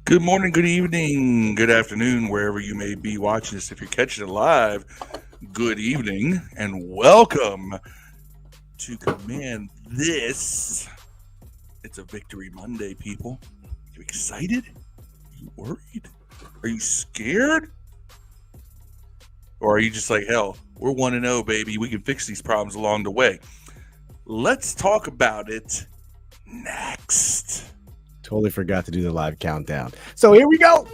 Good morning, good evening, good afternoon, wherever you may be watching this. If you're catching it live, good evening and welcome to Command This. It's a Victory Monday, people. You excited? Are you worried? Are you scared? Or are you just like, hell, we're 1-0, baby. We can fix these problems along the way. Let's talk about it next. Totally forgot to do the live countdown. So here we go.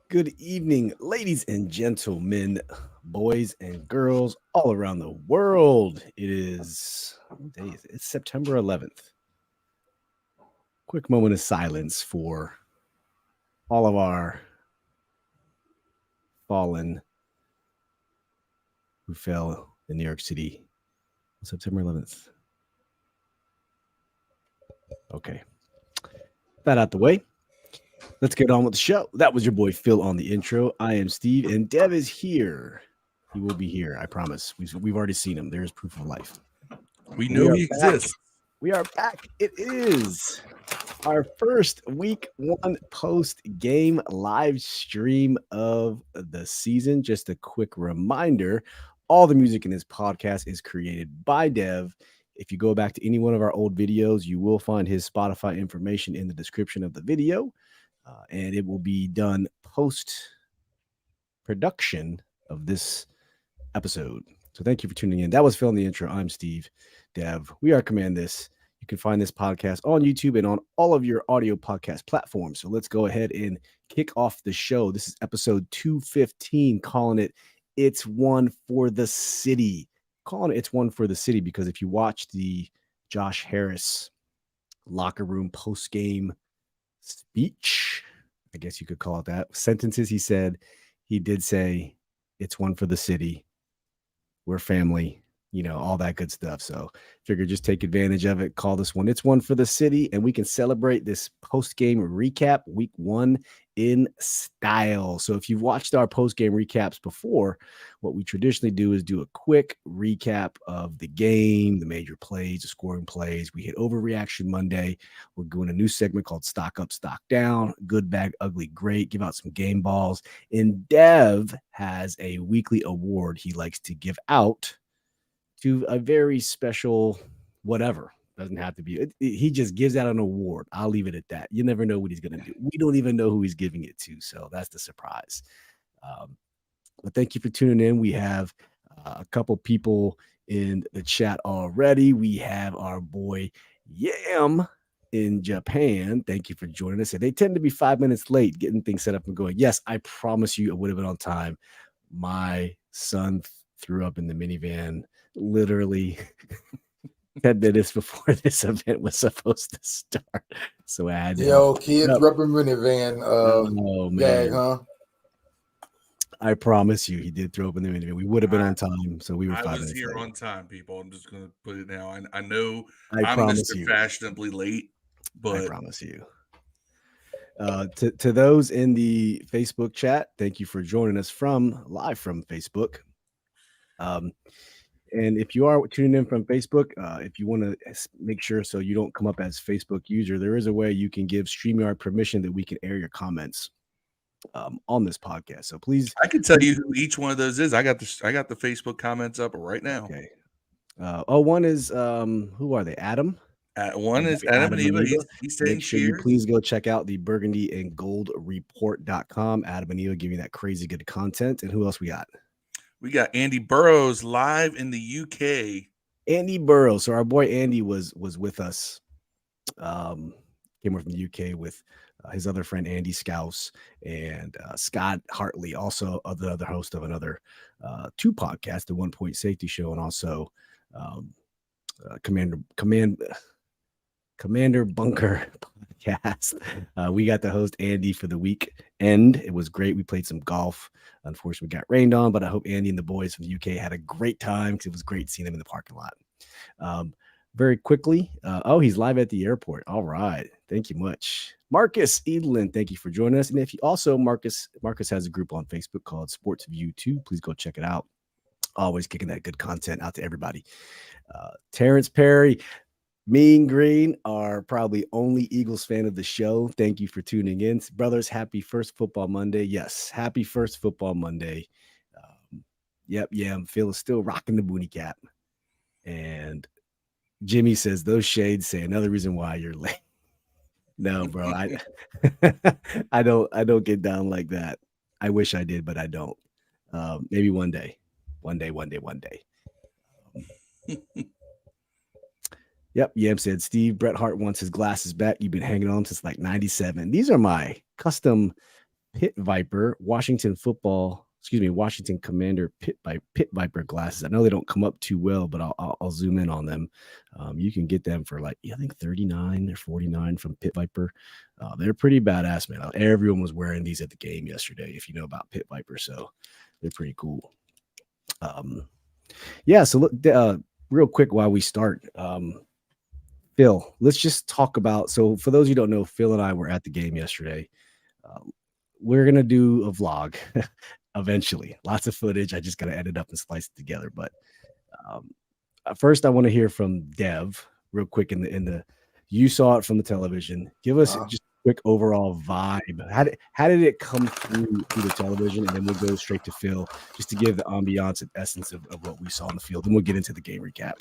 Good evening, ladies and gentlemen, boys and girls all around the world. It is, what day is it? It's September 11th. Quick moment of silence for all of our fallen who fell in New York City on September 11th. Okay. That out the way. Let's get on with the show. That was your boy Phil on the intro. I am Steve, and Dev is here. He will be here, I promise. We've already seen him. There's proof of life. We know he exists. We are back. It is our first week one post-game live stream of the season. Just a quick reminder, all the music in this podcast is created by Dev. If you go back to any one of our old videos, you will find his Spotify information in the description of the video. And it will be done post-production of this episode. So thank you for tuning in. That was Phil in the intro. I'm Steve. Dev. We are Command This. You can find this podcast on YouTube and on all of your audio podcast platforms. So let's go ahead and kick off the show. This is episode 215, calling it It's One for the City. Calling it It's One for the City because if you watch the Josh Harris locker room post-game speech, I guess you could call it that, sentences he did say, it's one for the city. We're family, all that good stuff. So figure just take advantage of it. Call this one It's One for the City, and we can celebrate this post-game recap week one in style. So if you've watched our post-game recaps before, what we traditionally do is do a quick recap of the game, the major plays, the scoring plays. We hit Overreaction Monday. We're doing a new segment called Stock Up, Stock Down, Good, Bad, Ugly, Great, give out some game balls. And Dev has a weekly award he likes to give out to a very special whatever. Doesn't have to be. He just gives out an award. I'll leave it at that. You never know what he's going to do. We don't even know who he's giving it to. So that's the surprise. But thank you for tuning in. We have a couple people in the chat already. We have our boy Yam in Japan. Thank you for joining us. And they tend to be 5 minutes late getting things set up and going. Yes, I promise you I would have been on time. My son threw up in the minivan literally 10 minutes before this event was supposed to start. So I had to kids rubber minivan gag, huh? I promise you, he did throw up in the minivan. We would have been on time, so we were 5 minutes late. I was here on time, people. I'm just going to put it now. I know I'm Mr. Fashionably late, but I promise you. To those in the Facebook chat, thank you for joining us live from Facebook. And if you are tuning in from Facebook, if you want to make sure so you don't come up as Facebook user, there is a way you can give StreamYard permission that we can air your comments on this podcast. So please, I can tell you who each one of those is. I got the Facebook comments up right now. Okay. One is who are they? Adam. One is Adam and Eva. He's saying make sure you please go check out the burgundyandgoldreport.com. Adam and Eva giving that crazy good content. And who else we got? We got Andy Burrows live in the UK. Andy Burrows. So our boy Andy was with us. Came over from the UK with his other friend Andy Scouse and Scott Hartley, also the other host of another two podcasts, the 1 Point Safety Show, and also Commander Bunker podcast. We got to host Andy for the weekend. It was great. We played some golf. Unfortunately, we got rained on, but I hope Andy and the boys from the UK had a great time because it was great seeing them in the parking lot. very quickly. Oh, he's live at the airport. All right. Thank you much. Marcus Edelin, thank you for joining us. And if you also, Marcus has a group on Facebook called Sports View 2. Please go check it out. Always kicking that good content out to everybody. Terrence Perry, Mean Green, are probably only Eagles fan of the show. Thank you for tuning in. Brothers, happy first football Monday. Yes, happy first football Monday. Yep, Phil is still rocking the boonie cap. And Jimmy says those shades say another reason why you're late. No, bro, I don't get down like that. I wish I did, but I don't. Maybe one day. One day. Yep, Yam said, Steve, Bret Hart wants his glasses back. You've been hanging on since like 97. These are my custom Pit Viper Washington Commander Pit Viper glasses. I know they don't come up too well, but I'll zoom in on them. You can get them for like, I think 39 or 49 from Pit Viper. They're pretty badass, man. Everyone was wearing these at the game yesterday, if you know about Pit Viper. So they're pretty cool. Yeah, so look, real quick while we start, Phil, let's just talk about. So, for those you don't know, Phil and I were at the game yesterday. We're gonna do a vlog eventually. Lots of footage. I just gotta edit up and splice it together. But first, I want to hear from Dev real quick. You saw it from the television. Give us just a quick overall vibe. How did it come through the television? And then we'll go straight to Phil just to give the ambiance and essence of what we saw on the field. And we'll get into the game recap.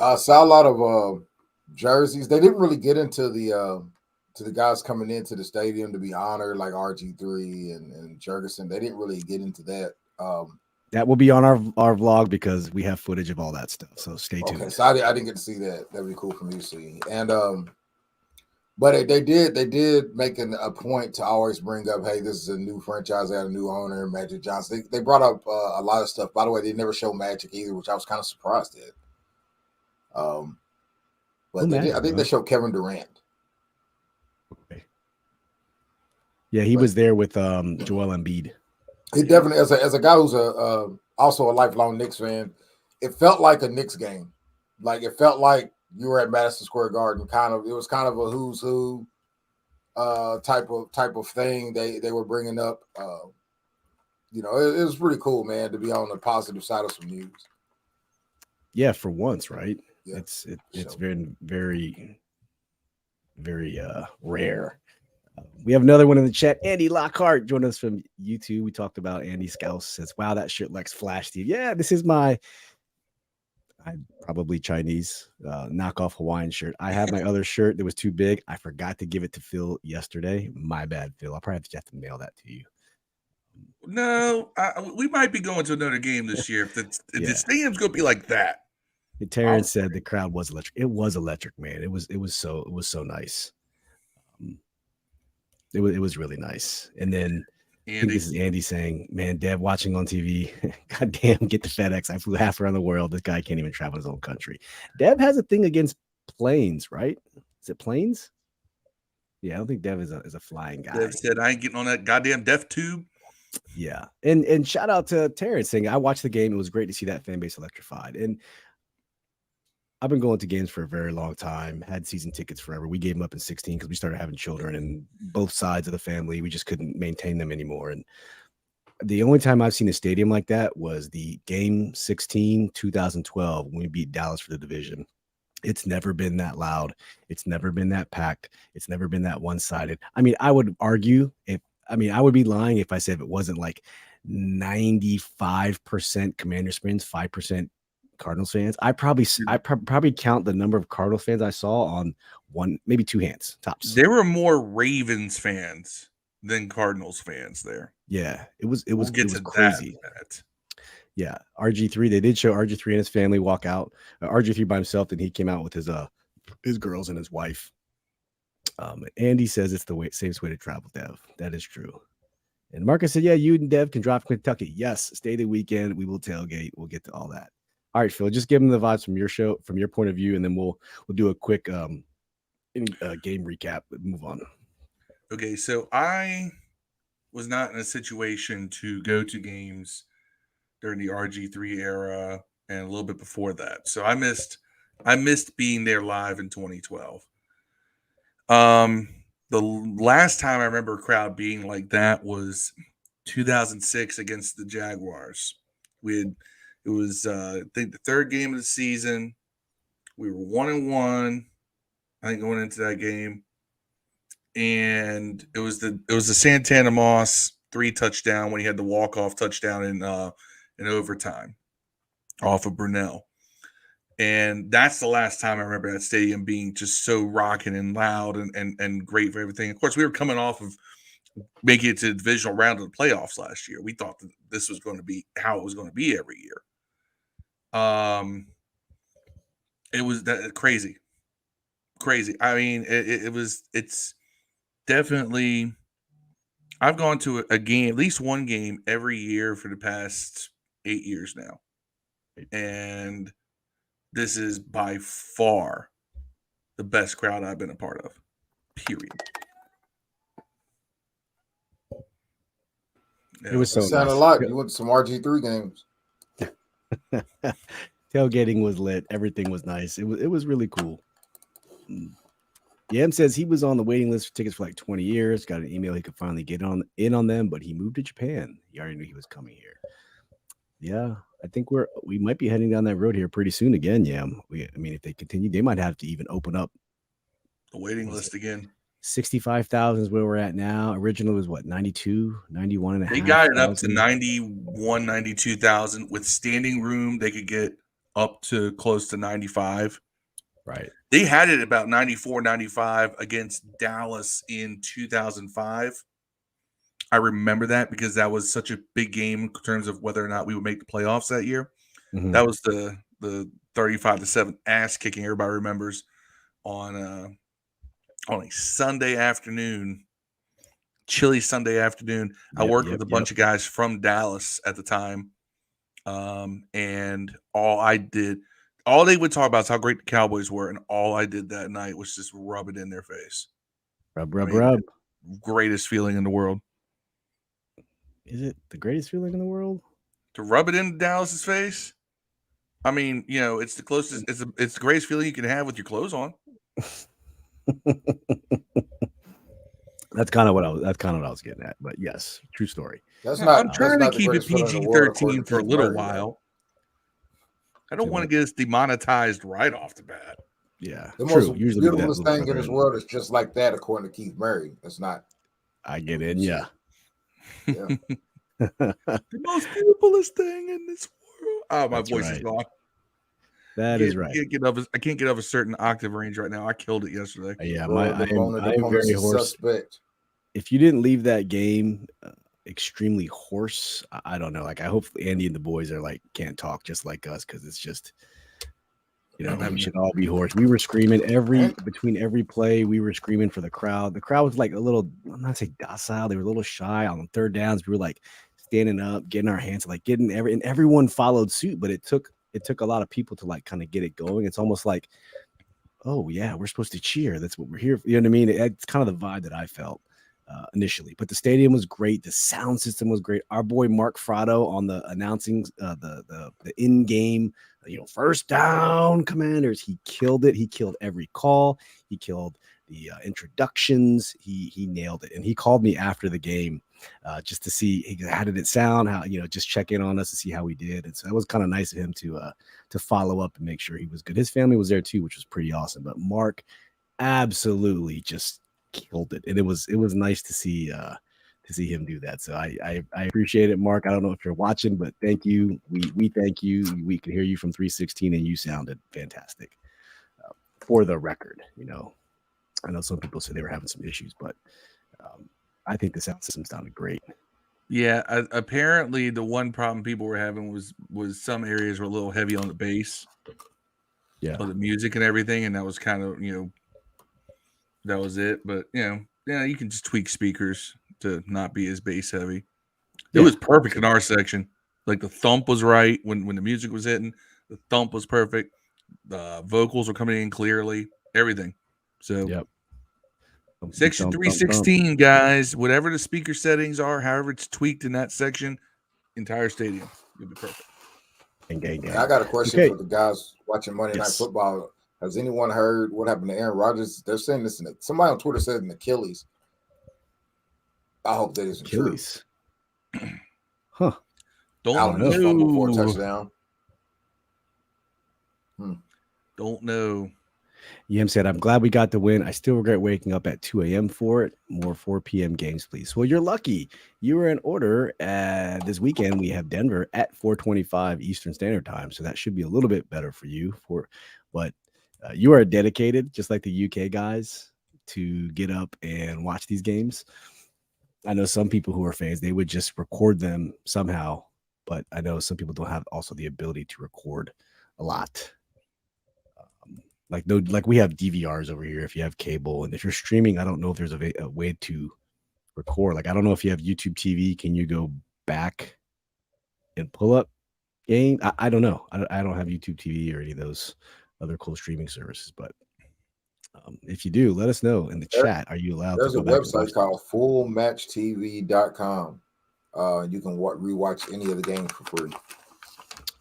I saw a lot of jerseys. They didn't really get into the guys coming into the stadium to be honored, like RG3 and Jurgensen. They didn't really get into that. That will be on our vlog because we have footage of all that stuff. So stay tuned. Okay, so I didn't get to see that. That'd be cool for me to see. And but they did make a point to always bring up, hey, this is a new franchise. They had a new owner, Magic Johnson. They brought up a lot of stuff. By the way, they never show Magic either, which I was kind of surprised at. But I think they showed Kevin Durant. Okay. Yeah, he was there with Joel Embiid. He definitely, as a guy who's also a lifelong Knicks fan, it felt like a Knicks game. Like it felt like you were at Madison Square Garden. It was kind of a who's who type of thing they were bringing up. It was pretty cool, man, to be on the positive side of some news. Yeah, for once, right? Yeah, it's very, very, very rare. We have another one in the chat. Andy Lockhart joined us from YouTube. We talked about Andy Scouse. Says, wow, that shirt looks Flash Steve. Yeah, this is my probably Chinese knockoff Hawaiian shirt. I have my other shirt that was too big. I forgot to give it to Phil yesterday. My bad, Phil. I'll probably have to mail that to you. No, we might be going to another game this year if the stadium's going to be like that. Terrence said the crowd was electric. It was electric, man. It was so nice. It was really nice. And then I think this is Andy saying, man, Dev watching on TV. Goddamn, get the FedEx. I flew half around the world. This guy can't even travel his own country. Dev has a thing against planes, right? Is it planes? Yeah, I don't think Dev is a flying guy. Dev said, I ain't getting on that goddamn death tube. Yeah. And shout out to Terrence saying, I watched the game. It was great to see that fan base electrified. And I've been going to games for a very long time, had season tickets forever. We gave them up in 16 because we started having children and both sides of the family, we just couldn't maintain them anymore. And the only time I've seen a stadium like that was the game 16, 2012, when we beat Dallas for the division. It's never been that loud. It's never been that packed. It's never been that one-sided. I mean, I would argue I would be lying if I said it wasn't like 95% Commanders fans, 5% Cardinals fans. I probably count the number of Cardinals fans I saw on one, maybe two hands tops. There were more Ravens fans than Cardinals fans there. Yeah, it was crazy. Yeah, RG3. They did show RG3 and his family walk out. RG3 by himself, then he came out with his girls and his wife. Andy says it's the safest way to travel, Dev. That is true. And Marcus said, yeah, you and Dev can drive to Kentucky. Yes, stay the weekend. We will tailgate. We'll get to all that. All right, Phil, just give them the vibes from your show, from your point of view, and then we'll do a quick game recap. Move on. Okay, so I was not in a situation to go to games during the RG3 era and a little bit before that. So I missed I missed being there live in 2012. The last time I remember a crowd being like that was 2006 against the Jaguars. It was I think the third game of the season. We were 1-1, I think, going into that game, and it was the Santana Moss 3 touchdown when he had the walk-off touchdown in overtime off of Brunell. And that's the last time I remember that stadium being just so rocking and loud and great for everything. Of course, we were coming off of making it to the divisional round of the playoffs last year. We thought that this was going to be how it was going to be every year. It was crazy. I mean, it's definitely. I've gone to a game, at least one game every year for the past 8 years now, and this is by far the best crowd I've been a part of. Period. It was so sounded nice. like you went to some RG3 games. Tailgating was lit. Everything was nice. It was really cool. Yam says he was on the waiting list for tickets for like 20 years. Got an email he could finally get in on them, but he moved to Japan. He already knew he was coming here. Yeah, I think we might be heading down that road here pretty soon again. Yam. I mean, if they continue, they might have to even open up the waiting list again. 65,000 is where we're at now. Original was what, 92, 91 and a half. They got it up to 91, 92,000 with standing room. They could get up to close to 95. Right. They had it about 94, 95 against Dallas in 2005. I remember that because that was such a big game in terms of whether or not we would make the playoffs that year. Mm-hmm. That was the 35-7 ass kicking everybody remembers on a Sunday afternoon, chilly Sunday afternoon. I worked with a bunch of guys from Dallas at the time, and all they would talk about is how great the Cowboys were, and all I did that night was just rub it in their face. Rub. Greatest feeling in the world. Is it the greatest feeling in the world? To rub it in Dallas's face? I mean, it's the closest. It's the greatest feeling you can have with your clothes on. That's kind of what I was getting at. But yes, true story. I'm trying to keep it PG-13 for a little while. I don't want to get us demonetized right off the bat. Yeah, the most beautiful thing in this world is just like that, according to Keith Murray. It's not. I get in, yeah. The most beautifulest thing in this world. Oh, my voice is gone. That is right. I can't get up a certain octave range right now. I killed it yesterday. Yeah, I'm very hoarse. Suspect. If you didn't leave that game extremely hoarse, I don't know. Like, I hope Andy and the boys are like can't talk just like us because it's just, we should all be hoarse. We were screaming between every play. We were screaming for the crowd. The crowd was like a little, I'm not saying docile. They were a little shy on third downs. We were like standing up, getting our hands, like and everyone followed suit. But it took a lot of people to like kind of get it going. It's almost like, oh yeah, we're supposed to cheer. That's what we're here for. You know what I mean? It's kind of the vibe that I felt initially. But the stadium was great. The sound system was great. Our boy Mark Frado on the announcing the in-game, first down Commanders. He killed it. He killed every call. He killed the introductions. He nailed it. And he called me after the game just to see how did it sound, how, just check in on us to see how we did. And so it was kind of nice of him to follow up and make sure he was good. His family was there too, which was pretty awesome. But Mark absolutely just killed it. And it was nice to see him do that. So I appreciate it, Mark. I don't know if you're watching, but thank you. We thank you. We could hear you from 316 and you sounded fantastic. For the record, I know some people said they were having some issues, but I think the sound system sounded great. Yeah, apparently the one problem people were having was some areas were a little heavy on the bass. Yeah, the music and everything, and that was kind of that was it. But you can just tweak speakers to not be as bass heavy. It was perfect in our section. Like the thump was right when the music was hitting. The thump was perfect. The vocals were coming in clearly. Everything. So, section 316, guys. Whatever the speaker settings are, however it's tweaked in that section, entire stadium, it'll be perfect. Gang. I got a question Okay. for the guys watching Monday Night Yes. Football. Has anyone heard what happened to Aaron Rodgers? They're saying this. Somebody on Twitter said an Achilles. I hope that isn't Achilles. true. Huh. Don't Allen just fumbled for a know. touchdown. Don't know. Yim said, I'm glad we got the win. I still regret waking up at 2 a.m. for it. More 4 p.m. games, please. Well, you're lucky. You were in order. This weekend, we have Denver at 4:25 Eastern Standard Time. So that should be a little bit better for you. But you are dedicated, just like the UK guys, to get up and watch these games. I know some people who are fans, they would just record them somehow. But I know some people don't have also the ability to record a lot. Like we have DVRs over here if you have cable, and if you're streaming, I don't know if there's a way to record. Like I don't know if you have YouTube TV, can you go back and pull up game? I don't know. I don't have YouTube TV or any of those other cool streaming services, but if you do, let us know in the chat. Are you allowed to There's go a back and watch website called fullmatchtv.com. You can rewatch any of the games for free.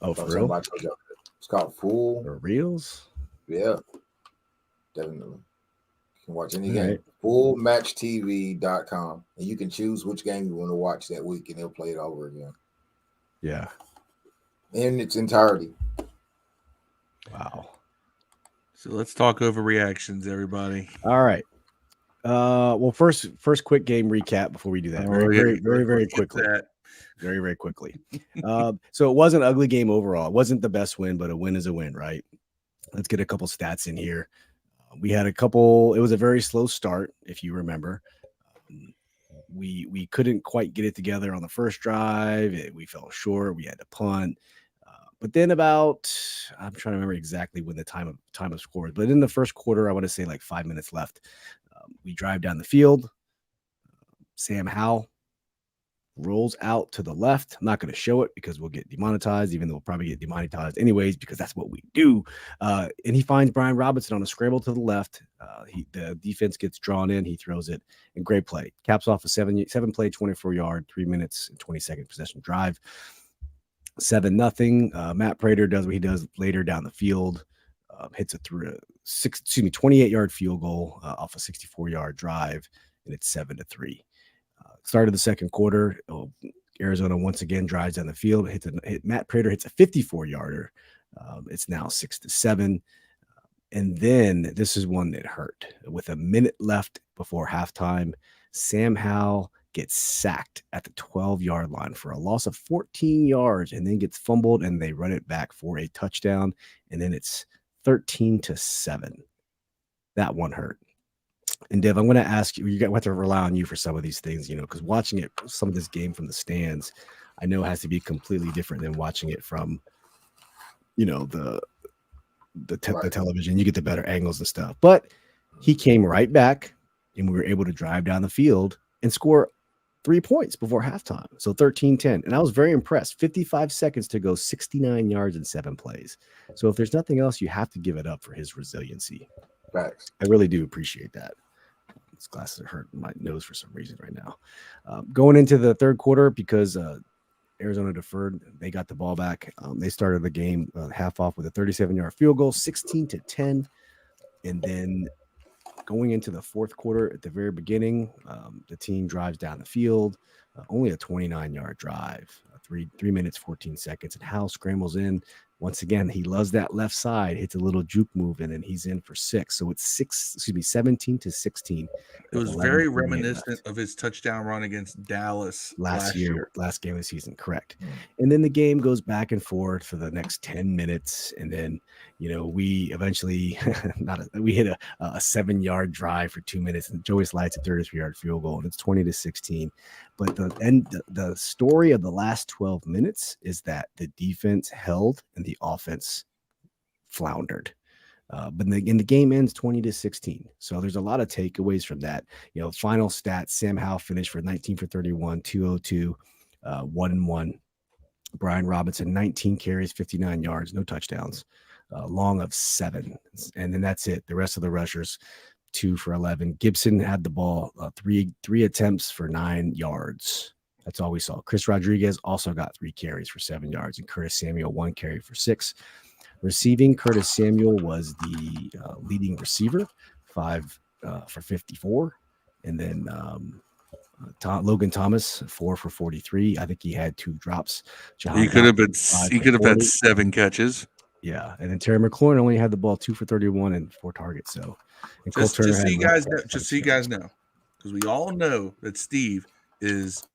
Oh, for real? It's called Full. For reals? Yeah, definitely. You can watch any All game. right. Fullmatchtv.com. And you can choose which game you want to watch that week, and they'll play it over again. Yeah. In its entirety. Wow. So let's talk overreactions, everybody. All right. Well, first quick game recap before we do that. Very quickly. Very quickly. So it was an ugly game overall. It wasn't the best win, but a win is a win, right? Let's get a couple stats in here. We had it was a very slow start, if you remember. We couldn't quite get it together on the first drive. We fell short. We had to punt. But then I'm trying to remember exactly when the time of scores, but in the first quarter, I want to say like 5 minutes left. We drive down the field. Sam Howell rolls out to the left. I'm not going to show it because we'll get demonetized, even though we'll probably get demonetized anyways, because that's what we do. And he finds Brian Robinson on a scramble to the left. The defense gets drawn in. He throws it, and great play. Caps off a 7-play, 24-yard, 3 minutes and 20-second possession drive. 7-0. Matt Prater does what he does later down the field. Hits a 28-yard field goal off a 64-yard drive, and it's 7-3. Start of the second quarter, Arizona once again drives down the field. Matt Prater hits a 54-yarder. It's now 6-7. And then this is one that hurt. With a minute left before halftime, Sam Howell gets sacked at the 12-yard line for a loss of 14 yards and then gets fumbled, and they run it back for a touchdown. And then it's 13-7. That one hurt. And Dev, I'm going to ask you, we have to rely on you for some of these things, because watching some of this game from the stands, I know has to be completely different than watching it from, the television. You get the better angles and stuff. But he came right back, and we were able to drive down the field and score 3 points before halftime. So 13-10. And I was very impressed. 55 seconds to go, 69 yards in 7 plays. So if there's nothing else, you have to give it up for his resiliency. Facts. I really do appreciate that. These glasses are hurting my nose for some reason right now. Going into the third quarter, because Arizona deferred, they got the ball back. They started the game half off with a 37-yard field goal, 16-10. And then going into the fourth quarter at the very beginning, the team drives down the field, only a 29-yard drive, 3 minutes, 14 seconds. And Howell scrambles in. Once again, he loves that left side, hits a little juke move, and then he's in for 6. So it's 17-16. It was very reminiscent of his touchdown run against Dallas last year. Last game of the season, correct. And then the game goes back and forth for the next 10 minutes. And then, we eventually we hit a 7-yard drive for 2 minutes, and Joey slides a 33-yard field goal, and it's 20-16. But the story of the last 12 minutes is that the defense held and the offense floundered. But the game ends 20-16. So there's a lot of takeaways from that. Final stats: Sam Howell finished for 19 for 31, 202, 1-1. Brian Robinson, 19 carries, 59 yards, no touchdowns, long of 7. And then that's it. The rest of the rushers, 2 for 11. Gibson had the ball, three attempts for 9 yards. That's all we saw. Chris Rodriguez also got 3 carries for 7 yards, and Curtis Samuel 1 carry for 6. Receiving, Curtis Samuel was the leading receiver, 5 for 54. And then Logan Thomas, 4 for 43. I think he had 2 drops. He could have had 7 catches. Yeah, and then Terry McLaurin only had the ball 2 for 31 and 4 targets. So, and just so you guys know, because we all know that Steve is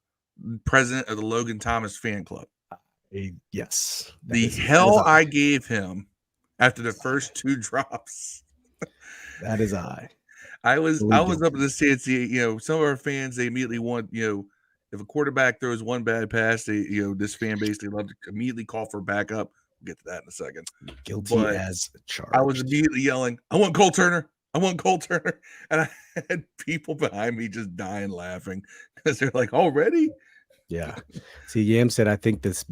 president of the Logan Thomas fan club. Yes, the hell I gave him after the first 2 drops. That is I. I was up in the stands. Some of our fans, they immediately want, if a quarterback throws one bad pass, they, this fan base, they love to immediately call for backup. We'll get to that in a second. Guilty as charged. I was immediately yelling, I want Cole Turner. I want Cole Turner. And I had people behind me just dying laughing because they're like, already? Yeah. See, Yam said, I think this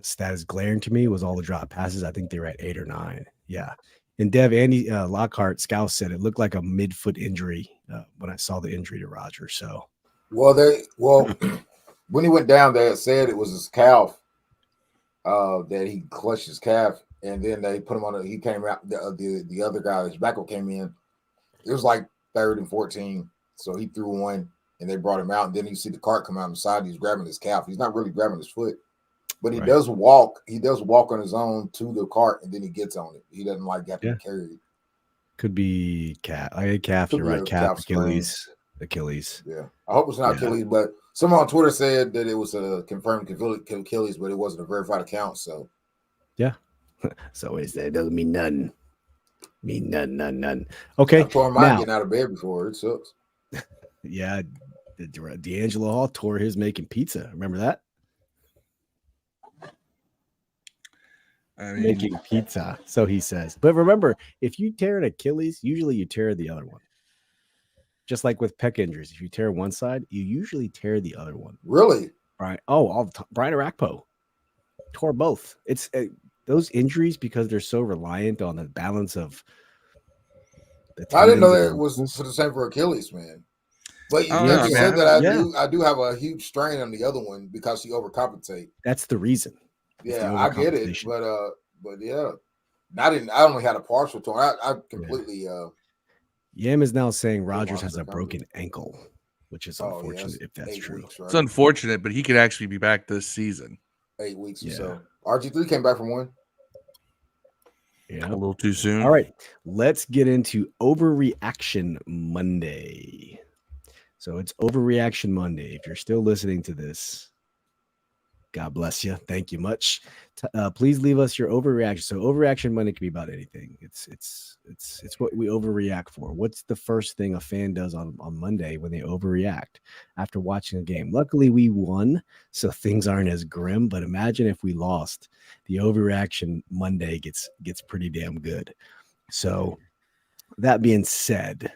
stat is glaring to me was all the drop passes. I think they were at 8 or 9. Yeah. And Dev, Andy Lockhart, Scouse said it looked like a mid-foot injury when I saw the injury to Rodgers. So, when he went down there, it said it was his calf that he clutched his calf, and then they put him on. He came out. The other guy, his backup, came in. It was like 3rd and 14, so he threw one, and they brought him out. And then you see the cart come out on the side. He's grabbing his calf. He's not really grabbing his foot. But he does walk. He does walk on his own to the cart, and then he gets on it. He doesn't like getting carried. Could be calf. Calf. You're right. Calf, Achilles. Yeah, I hope it's not Achilles. But someone on Twitter said that it was a confirmed Achilles, but it wasn't a verified account. So, yeah. So it doesn't mean none. None. Okay. I tore mine getting out of bed before. It sucks. Yeah, D'Angelo Hall tore his making pizza. Remember that? Making pizza, so he says. But remember, if you tear an Achilles, usually you tear the other one. Just like with pec injuries, if you tear one side, you usually tear the other one. Really? Right? All the time. Brian Arakpo tore both. It's those injuries because they're so reliant on the balance of. I didn't know that it was for the same for Achilles, man. But you said that I do have a huge strain on the other one because you overcompensate. That's the reason. Yeah, I get it, but yeah, I only had a partial torn. I completely. Yam is now saying Rodgers has a broken ankle, which is unfortunate if that's true. Weeks, right? It's unfortunate, but he could actually be back this season. 8 weeks or so. RG3 came back from 1. Yeah, a little too soon. All right, let's get into Overreaction Monday. So it's Overreaction Monday. If you're still listening to this, God bless you. Thank you much. Please leave us your overreaction. So Overreaction Monday can be about anything. It's what we overreact for. What's the first thing a fan does on Monday when they overreact after watching a game? Luckily, we won, so things aren't as grim. But imagine if we lost. The Overreaction Monday gets pretty damn good. So that being said,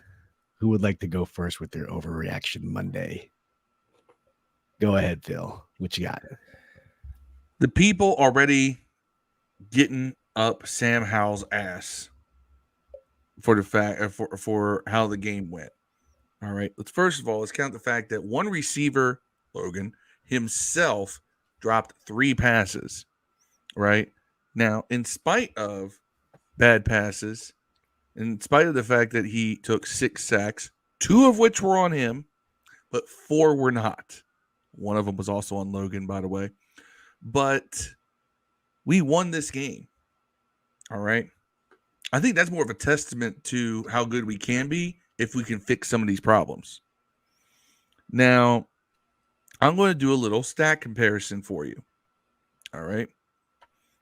who would like to go first with their Overreaction Monday? Go ahead, Phil. What you got? The people already getting up Sam Howell's ass for the fact for how the game went. All right. Let's count the fact that one receiver, Logan, himself dropped 3 passes. Right? Now, in spite of bad passes, in spite of the fact that he took 6 sacks, 2 of which were on him, but 4 were not. One of them was also on Logan, by the way. But we won this game. All right. I think that's more of a testament to how good we can be if we can fix some of these problems. Now, I'm going to do a little stat comparison for you. All right.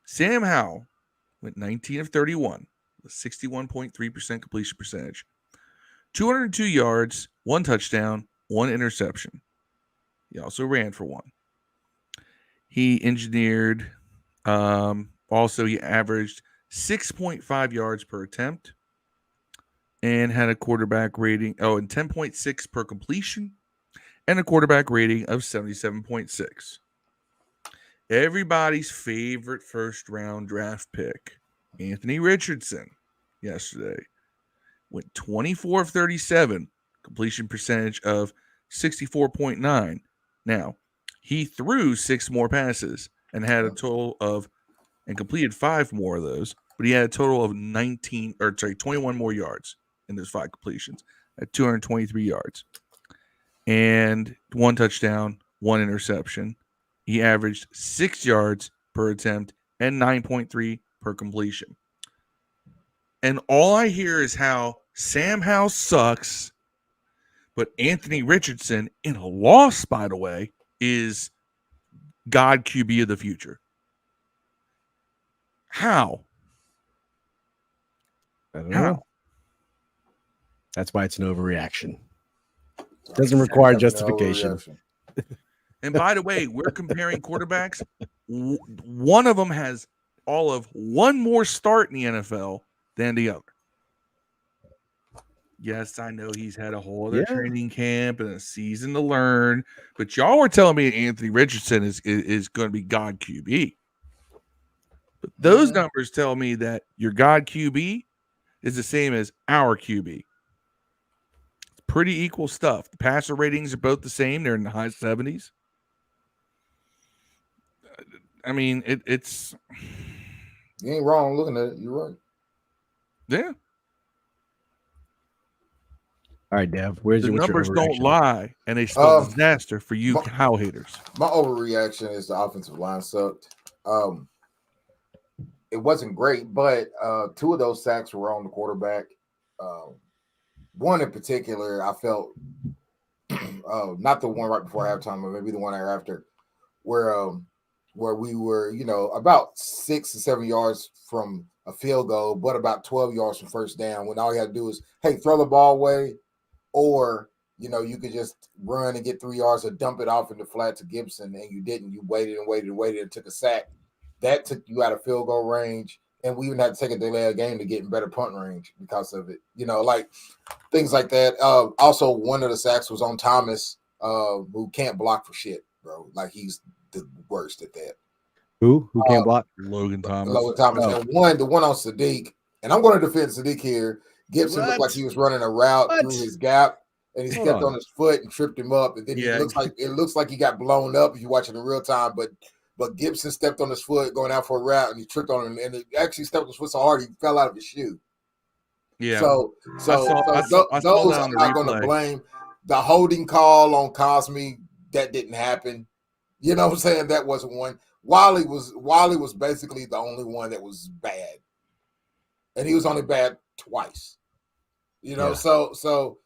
Sam Howell went 19 of 31 with 61.3% completion percentage, 202 yards, 1 touchdown, 1 interception. He also ran for 1. He engineered, also he averaged 6.5 yards per attempt and had a quarterback rating, and 10.6 per completion and a quarterback rating of 77.6. Everybody's favorite first-round draft pick, Anthony Richardson, yesterday went 24 of 37, completion percentage of 64.9. Now, He threw 6 more passes and had a total of, and completed 5 more of those, but he had a total of 21 more yards in those 5 completions at 223 yards. And 1 touchdown, 1 interception. He averaged 6 yards per attempt and 9.3 per completion. And all I hear is how Sam Howell sucks, but Anthony Richardson, in a loss, by the way, is God QB of the future. How? I don't know. How? That's why it's an overreaction. Doesn't require justification. And by the way, we're comparing quarterbacks. One of them has all of 1 more start in the NFL than the other. Yes, I know he's had a whole other training camp and a season to learn, but y'all were telling me Anthony Richardson is going to be God QB. But those numbers tell me that your God QB is the same as our QB. It's pretty equal stuff. The passer ratings are both the same. They're in the high 70s. I mean, it's... You ain't wrong looking at it. You're right. Yeah. All right, Dev. What's the numbers your don't lie, and they spell disaster for you Howl haters. My overreaction is the offensive line sucked. It wasn't great, but 2 of those sacks were on the quarterback. One in particular, I felt not the one right before halftime, but maybe the one after, where we were, about 6 or 7 yards from a field goal, but about 12 yards from first down. When all you had to do is, hey, throw the ball away, or you could just run and get 3 yards or dump it off in the flat to Gibson, and you didn't. You waited and took a sack. That took you out of field goal range, and we even had to take a delay of game to get in better punt range because of it. Like things like that. Also, one of the sacks was on Thomas, who can't block for shit, bro. Like he's the worst at that. Who can't block? Logan Thomas. And the one on Sadiq, and I'm going to defend Sadiq here. Gibson looked like he was running a route through his gap, and he stepped on his foot and tripped him up. And then it looks like he got blown up if you watch it in real time. But Gibson stepped on his foot going out for a route, and he tripped on him, and it actually stepped on his foot so hard he fell out of his shoe. Yeah. So those I'm not going to blame. The holding call on Cosme, that didn't happen. You know what I'm saying? That wasn't one. Wally was basically the only one that was bad, and he was only bad twice. So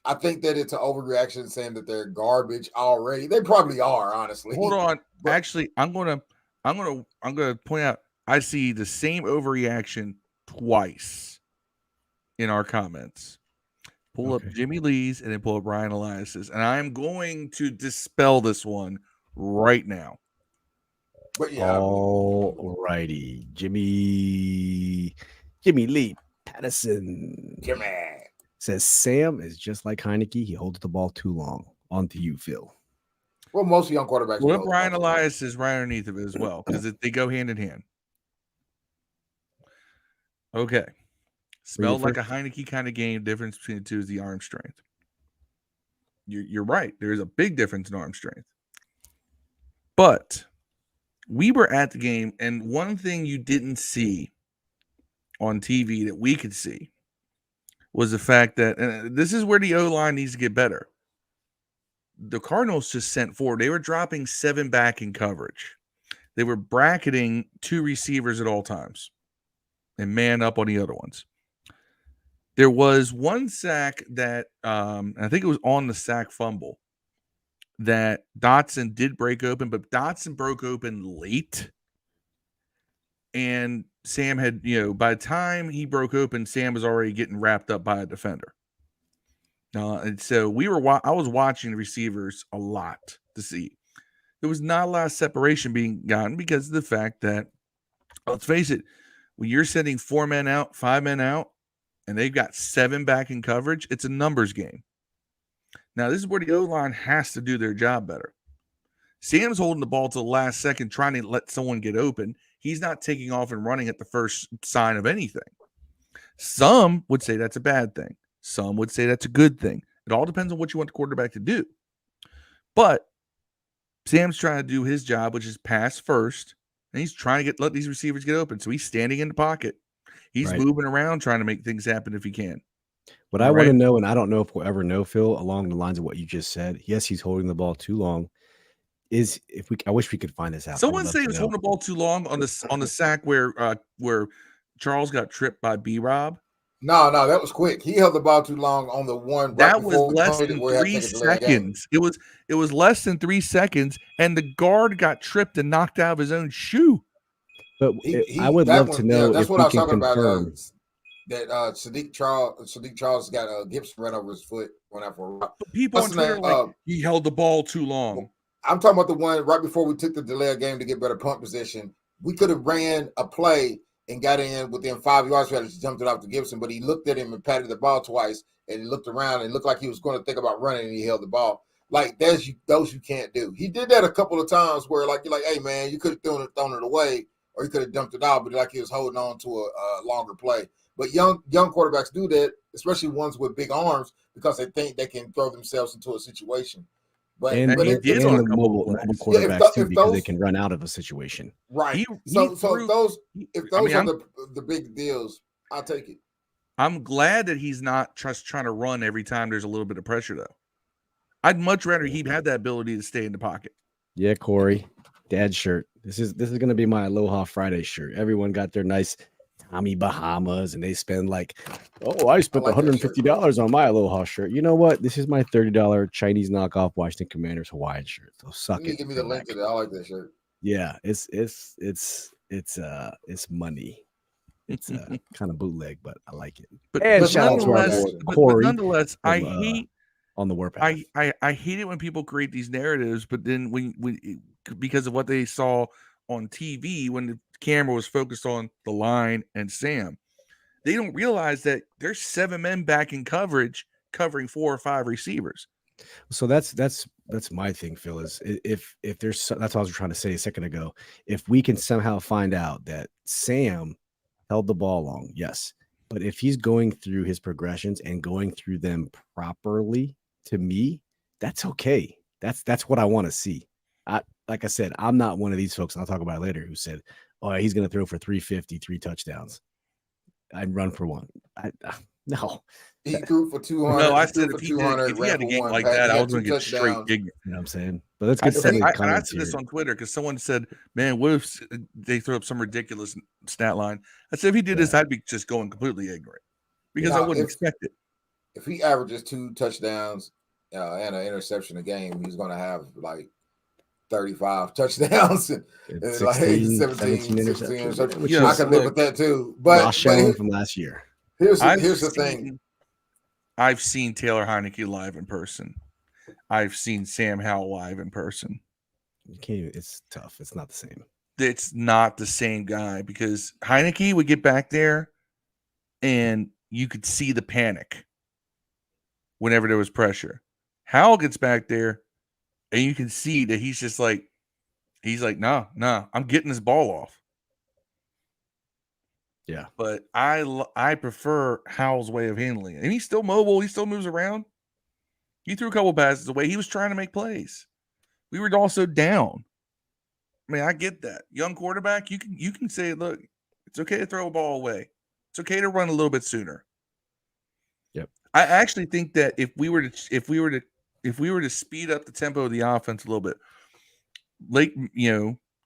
I think that it's an overreaction saying that they're garbage already. They probably are, honestly. Hold on. Actually, I'm gonna point out I see the same overreaction twice in our comments. Pull up Jimmy Lee's and then pull up Ryan Elias's, and I'm going to dispel this one right now. But all righty, Jimmy Lee Patterson. Jimmy says Sam is just like Heineke. He holds the ball too long. On to you, Phil. Well, most young quarterbacks. What if Ryan Elias is right underneath of it as well? Because they go hand in hand. Okay. Smelled like a Heineke kind of game. Difference between the two is the arm strength. You're right. There is a big difference in arm strength. But we were at the game, and one thing you didn't see on TV that we could see was the fact that, and this is where the O-line needs to get better. The Cardinals just sent forward. They were dropping 7 back in coverage. They were bracketing 2 receivers at all times and man up on the other ones. There was one sack that, I think it was on the sack fumble, that Dotson did break open, but Dotson broke open late. And Sam had, by the time he broke open, Sam was already getting wrapped up by a defender. And so I was watching the receivers a lot to see. There was not a lot of separation being gotten because of the fact that, let's face it, when you're sending 4 men out, 5 men out, and they've got 7 back in coverage, it's a numbers game. Now, this is where the O-line has to do their job better. Sam's holding the ball to the last second, trying to let someone get open. He's not taking off and running at the first sign of anything. Some would say that's a bad thing. Some would say that's a good thing. It all depends on what you want the quarterback to do. But Sam's trying to do his job, which is pass first, and he's trying to let these receivers get open. So he's standing in the pocket. He's moving around trying to make things happen if he can. What I want to know, and I don't know if we'll ever know, Phil, along the lines of what you just said. Yes, he's holding the ball too long. I wish we could find this out. Someone say he was holding the ball too long on the sack where Charles got tripped by B-Rob. No, that was quick. He held the ball too long on the one. That was less than 3 seconds. It was less than 3 seconds, and the guard got tripped and knocked out of his own shoe. But I would love to know if we can confirm that Sadiq Charles got a Gibson run over his foot, went out for a rock. People on Twitter he held the ball too long. I'm talking about the one right before we took the delay of game to get better punt position. We could have ran a play and got in within 5 yards. We had to jump it off to Gibson, but he looked at him and patted the ball twice, and he looked around and looked like he was going to think about running, and he held the ball. Like those you can't do. He did that a couple of times where you're like, hey man, you could have thrown it away, or you could have dumped it out, but like he was holding on to a longer play. But young quarterbacks do that, especially ones with big arms, because they think they can throw themselves into a situation. But he did on the mobile quarterbacks too, because they can run out of a situation. Right. So if those are the big deals, I'll take it. I'm glad that he's not just trying to run every time there's a little bit of pressure, though. I'd much rather he had that ability to stay in the pocket. Yeah, Corey, Dad's shirt. This is going to be my Aloha Friday shirt. Everyone got their nice Tommy Bahamas, and they spend I spent $150 on my Aloha shirt. You know what? This is my $30 Chinese knockoff Washington Commanders Hawaiian shirt. So suck it. Give me the link to that. I like that shirt. Yeah, it's money. It's kind of bootleg, but I like it. But nonetheless, I hate on the warpath. I hate it when people create these narratives, but then when because of what they saw on TV when the camera was focused on the line and Sam, they don't realize that there's 7 men back in coverage covering 4 or 5 receivers. So that's my thing, Phil, is if there's, that's what I was trying to say a second ago. If we can somehow find out that Sam held the ball long, yes, but if he's going through his progressions and going through them properly, to me, that's okay. That's what I want to see. Like I said, I'm not one of these folks, and I'll talk about it later, who said, oh, he's going to throw for 350, 3 touchdowns. I'd run for 1. No. He threw for 200. No, I said if he had a game like that, I was going to get straight ignorant. You know what I'm saying? But let's get some comments here. I said this on Twitter because someone said, man, what if they throw up some ridiculous stat line? I said, if he did this, I'd be just going completely ignorant because I wouldn't expect it. If he averages 2 touchdowns and an interception a game, he's going to have 35 touchdowns and 17 interceptions. I can live with that too. But from last year. Here's the thing. I've seen Taylor Heineke live in person. I've seen Sam Howell live in person. It's tough. It's not the same. It's not the same guy because Heineke would get back there and you could see the panic whenever there was pressure. Howell gets back there and you can see that he's just nah, I'm getting this ball off. Yeah. But I prefer Howell's way of handling it. And he's still mobile. He still moves around. He threw a couple passes away. He was trying to make plays. We were also down. I mean, I get that. Young quarterback, you can say, look, it's okay to throw a ball away. It's okay to run a little bit sooner. Yep. I actually think that if we were to speed up the tempo of the offense a little bit,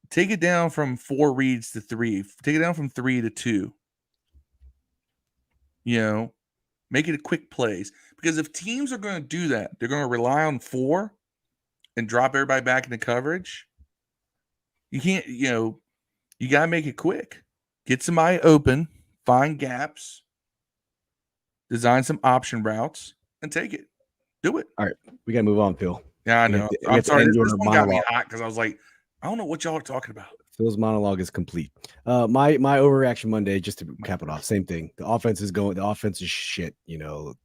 take it down from 4 reads to 3. Take it down from 3 to 2. Make it a quick plays. Because if teams are going to do that, they're going to rely on 4 and drop everybody back into coverage. You can't, you got to make it quick. Get somebody open, find gaps, design some option routes, and take it. Do it. All right. We got to move on, Phil. Yeah, I know. I'm sorry. This one got me hot because I was like, I don't know what y'all are talking about. Phil's monologue is complete. My Overreaction Monday, just to cap it off, same thing. The offense is shit. The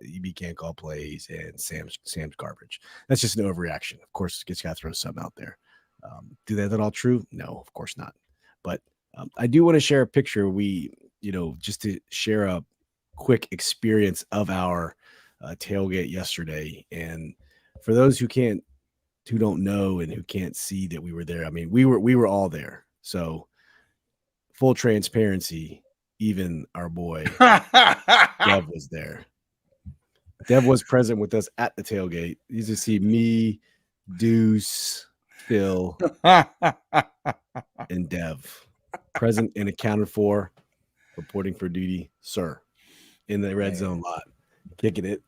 EB can't call plays, and Sam's garbage. That's just an overreaction. Of course, got to throw something out there. Do that all true? No, of course not. But I do want to share a picture. Just to share a quick experience of our tailgate yesterday. And for those who can't who don't know and who can't see that we were there. I mean, we were all there. So full transparency, even our boy Dev was there. Dev was present with us at the tailgate. You just see me, Deuce, Phil, and Dev present and accounted for, reporting for duty, sir, in the red zone lot, kicking it.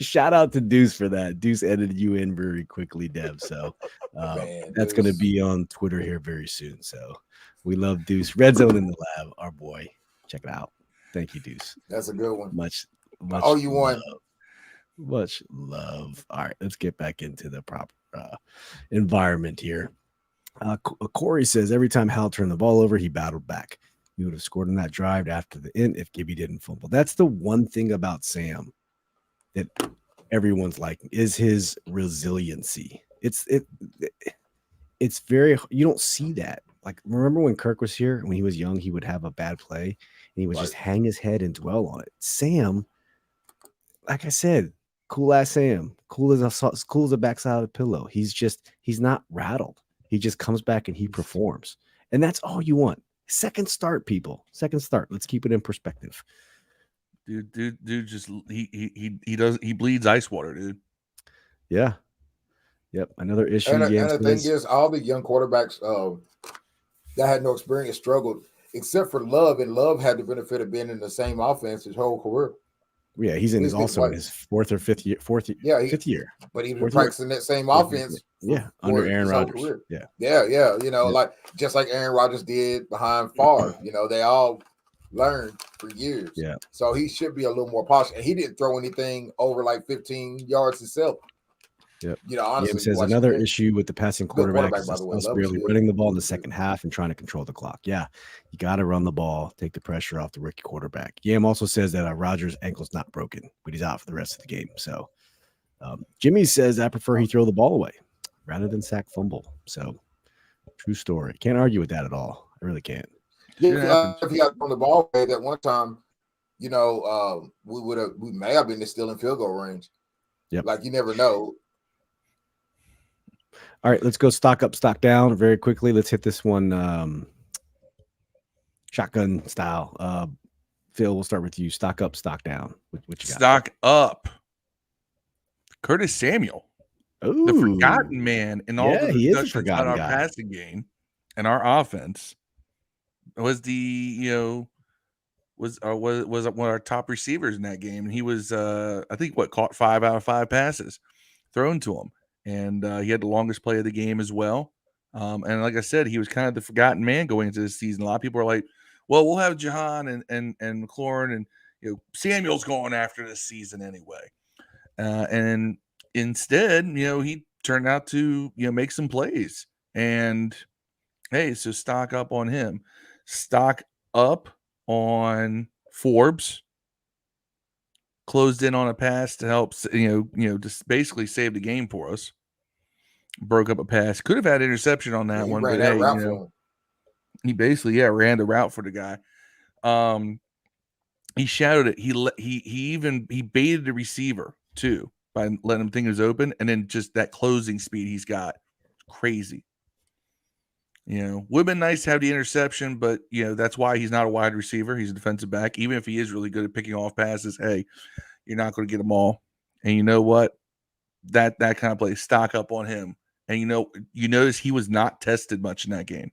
Shout out to Deuce for that. Deuce edited you in very quickly, Dev. So that's going to be on Twitter here very soon. So we love Deuce. Red zone in the lab, our boy. Check it out. Thank you, Deuce. That's a good one. Much. Oh, you won. Much love. All right, let's get back into the proper environment here. Corey says every time Hal turned the ball over, he battled back. He would have scored on that drive after the end if Gibby didn't fumble. That's the one thing about Sam that everyone's liking is his resiliency. It's very, you don't see that. Like, remember when Kirk was here, when he was young, he would have a bad play and he would just hang his head and dwell on it. Sam, like I said, cool ass Sam, cool as a backside of a pillow. He's not rattled. He just comes back and he performs. And that's all you want. Second start, people. Second start. Let's keep it in perspective. Dude, just he bleeds ice water, dude. Yeah. Yep. Another issue. And the thing is, all the young quarterbacks that had no experience struggled, except for Love, and Love had the benefit of being in the same offense his whole career. Yeah, he's in his fourth or fifth year. Fifth year. But he was practicing that same offense. Under Aaron Rodgers. Yeah. Like just like Aaron Rodgers did behind Favre. They all learned for years. Yeah. So he should be a little more polished. And he didn't throw anything over like 15 yards himself. Yep. Honestly, says another issue with the passing quarterback is us barely running the ball in the second half and trying to control the clock. Yeah, you got to run the ball, take the pressure off the rookie quarterback. Yam also says that Rodgers' ankle's not broken, but he's out for the rest of the game. So Jimmy says I prefer he throw the ball away rather than sack fumble. So true story. Can't argue with that at all. I really can't. Yeah, if he had thrown the ball away that one time, we may have been still in field goal range. Yep. Like you never know. All right, let's go stock up, stock down very quickly. Let's hit this one shotgun style. Phil, we'll start with you. Stock up, stock down. What you got? Stock up. Curtis Samuel. Ooh. The forgotten man in all the discussions about our guy. passing game and our offense was was one of our top receivers in that game. And he was, I think, caught 5 out of 5 passes thrown to him. And he had the longest play of the game as well. And like I said, he was kind of the forgotten man going into this season. A lot of people are like, well, we'll have Jahan and McLaurin and Samuel's going after this season anyway. And instead, he turned out to make some plays. And hey, so stock up on him. Stock up on Forbes. Closed in on a pass to help, just basically save the game for us. Broke up a pass. Could have had interception on that one, but hey, he basically ran the route for the guy. He shouted it. He baited the receiver too by letting him think it was open, and then just that closing speed he's got, crazy. Would have been nice to have the interception, but that's why he's not a wide receiver. He's a defensive back. Even if he is really good at picking off passes, hey, you're not going to get them all. And you know what? That kind of play, stock up on him. And you notice he was not tested much in that game.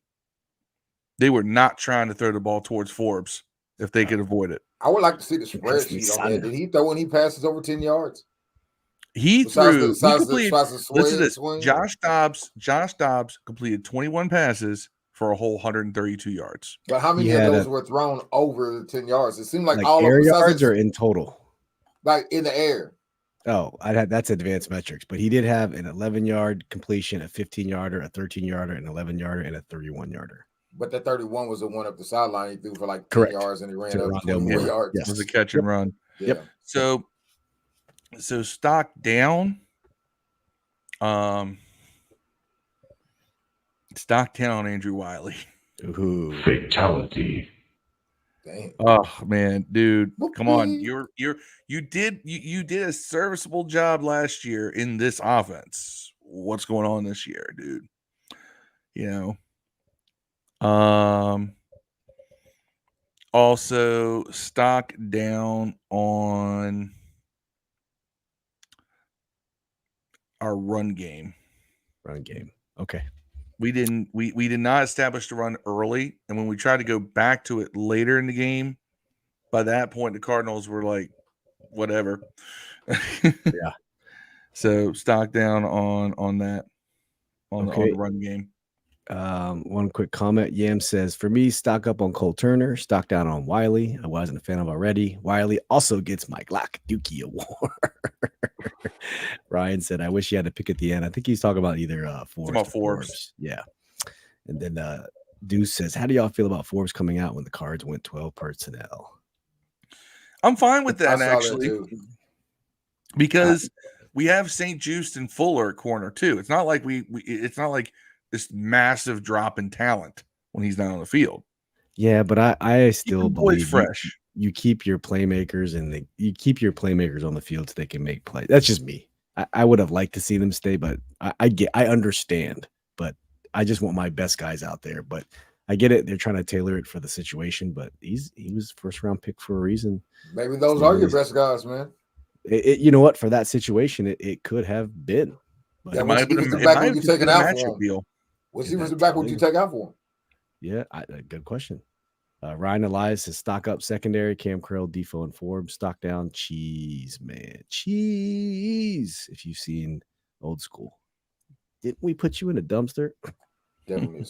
They were not trying to throw the ball towards Forbes if they could avoid it. I would like to see the spreadsheet on that. Did he throw any passes over 10 yards? He completed. Listen to this. Josh Dobbs completed 21 passes for a whole 132 yards. But how many of those were thrown over 10 yards? It seemed like all air of yards or in total? Like in the air. Oh, that's advanced metrics. But he did have an 11-yard completion, a 15-yarder, a 13-yarder, an 11-yarder, and a 31-yarder. But that 31 was the one up the sideline. He threw for like 10 yards and he ran up 24 yards. Yes. It was a catch and run. Yep. So stock down. Stock down on Andrew Wiley. Ooh. Fatality. Damn. Oh man, dude, come on. You did a serviceable job last year in this offense. what's going on this year, dude. You know, also stock down on our run game. Okay. We did not establish the run early, and when we tried to go back to it later in the game, by that point the Cardinals were like, whatever. Yeah. So stock down on that on the run game. One quick comment. Yam says, for me, stock up on Cole Turner, stock down on Wiley. I wasn't a fan of already. Wiley also gets my Glock Dookie Award. Ryan said, I wish he had to pick at the end. I think he's talking about either Forbes. Yeah. And then Deuce says, how do y'all feel about Forbes coming out when the Cards went 12 personnel? I'm fine with that, actually, because we have St. Just and Fuller at corner too. It's not like it's not like this massive drop in talent when he's not on the field. Yeah, but I still believe fresh. You keep your playmakers and you keep your playmakers on the field so they can make plays. That's just me. I would have liked to see them stay, but I understand. But I just want my best guys out there. But I get it. They're trying to tailor it for the situation. But he was first round pick for a reason. Maybe those are your best guys, man. You know what? For that situation, it could have been. But yeah, which defensive back would you take it out for him? Which defensive back would you take out for him? Yeah, good question. Ryan Elias says stock up secondary, Cam Curl, Defoe, and Forbes. Stock down, cheese, man. Cheese. If you've seen Old School. Didn't we put you in a dumpster? Definitely.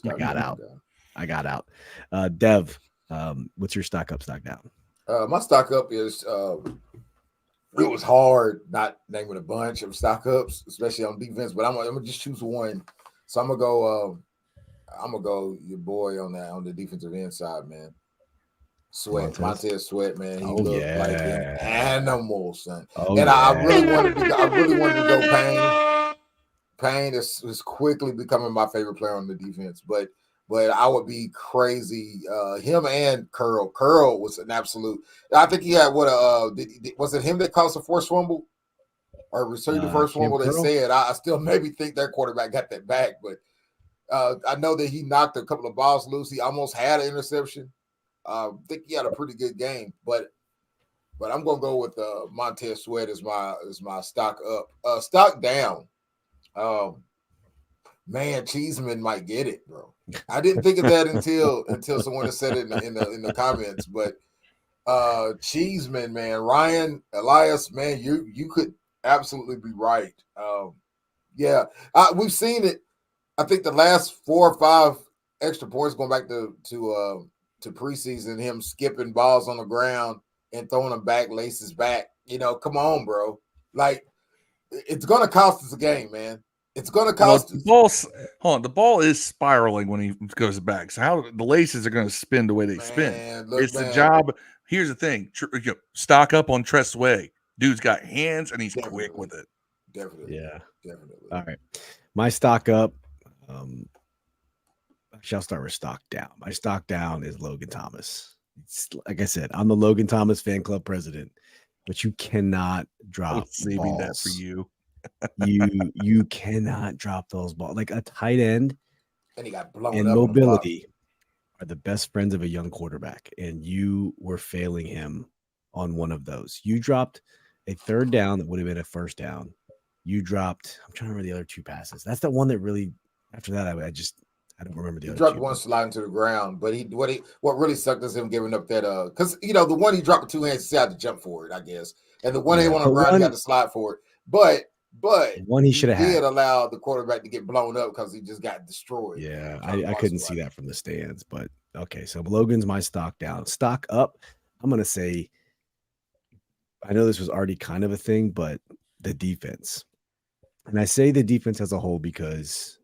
I got out. Dev, what's your stock up, stock down? My stock up is it was hard not naming a bunch of stock ups, especially on defense, but I'm gonna just choose one. So I'm gonna go your boy on the defensive end side, man. Montez Sweat, man. He looked like an animal, son. I really wanted to go Payne. Payne is quickly becoming my favorite player on the defense, but I would be crazy. Him and Curl. Curl was an absolute. I think he had was it him that caused the forced fumble or received the first fumble? They said. I still maybe think their quarterback got that back, but I know that he knocked a couple of balls loose. He almost had an interception. I think he had a pretty good game, but I'm gonna go with Montez Sweat as my stock up. Stock down. Man, Cheeseman might get it, bro. I didn't think of that until someone said it in the comments. But Cheeseman, man, Ryan Elias, man, you could absolutely be right. Yeah, we've seen it. I think the last 4 or 5 extra points going back to preseason, him skipping balls on the ground and throwing them back, laces back. Come on, bro. Like, it's gonna cost us a game, man. It's going to cost us. The ball is spiraling when he goes back. So how the laces are going to spin the way they spin. The job. Here's the thing. Stock up on Tressway. Dude's got hands and he's quick with it. Definitely. Yeah. Definitely. All right. My stock up. I'll start with stock down. My stock down is Logan Thomas. Like I said, I'm the Logan Thomas fan club president, but you cannot drop saving that for you. you cannot drop those balls. Like a tight end and he got blown and up mobility are the best friends of a young quarterback, and you were failing him on one of those. You dropped a third down that would have been a first down. You dropped, I'm trying to remember the other 2 passes. That's the one that really, after that, I don't remember the other 2. He dropped one sliding to the ground, but what really sucked is him giving up that because the one he dropped with 2 hands, he had to jump for it, I guess, and the one he went on the ground, he had to slide for it, but one he should have had allow the quarterback to get blown up because he just got destroyed. Yeah, I couldn't see that from the stands, but okay. So Logan's my stock down. Stock up, I'm gonna say. I know this was already kind of a thing, but the defense, and I say the defense as a whole because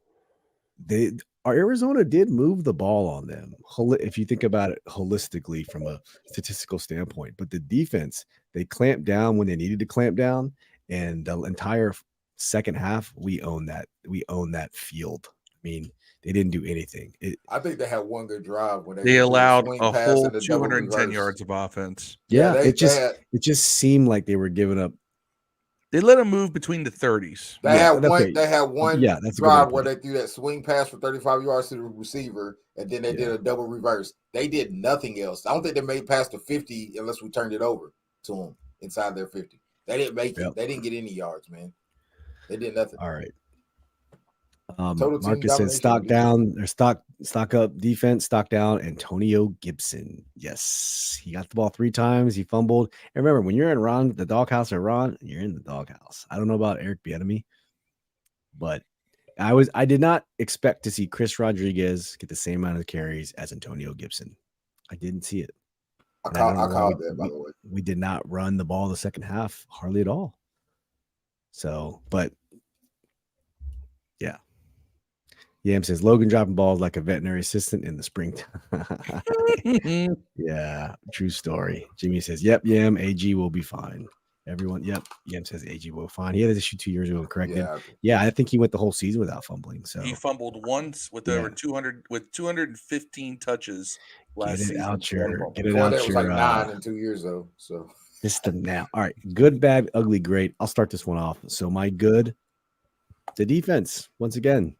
Arizona did move the ball on them. If you think about it holistically from a statistical standpoint, but the defense, they clamped down when they needed to clamp down. And the entire second half, we own that. We own that field. I mean, they didn't do anything. I think they had one good drive when they allowed a whole 210 yards of offense. Yeah, it just seemed like they were giving up. They let him move between the 30s. They had that's one that's a drive good where point. they threw that swing pass for 35 yards to the receiver, and then they did a double reverse. They did nothing else. I don't think they made past the 50 unless we turned it over to them inside their 50. They didn't make it. They didn't get any yards, man. They did nothing. All right. Total team Marcus says stock down or stock up defense, stock down. Antonio Gibson. Yes, he got the ball 3 times. He fumbled. And remember, when you're in the doghouse or Ron, you're in the doghouse. I don't know about Eric Bieniemy, but I did not expect to see Chris Rodriguez get the same amount of carries as Antonio Gibson. I didn't see it. I called that, by the way. We did not run the ball the second half hardly at all. So, but yeah. Yam says Logan dropping balls like a veterinary assistant in the springtime. Yeah, true story. Jimmy says, "Yep, Yam, AG will be fine." Everyone, yep. Yam says AG will be fine. He had this issue 2 years ago and corrected. Yeah, I think he went the whole season without fumbling. So he fumbled once with over 215 touches last season. Get it out was like 9 in 2 years though. So system now. All right, good, bad, ugly, great. I'll start this one off. So my good, the defense once again.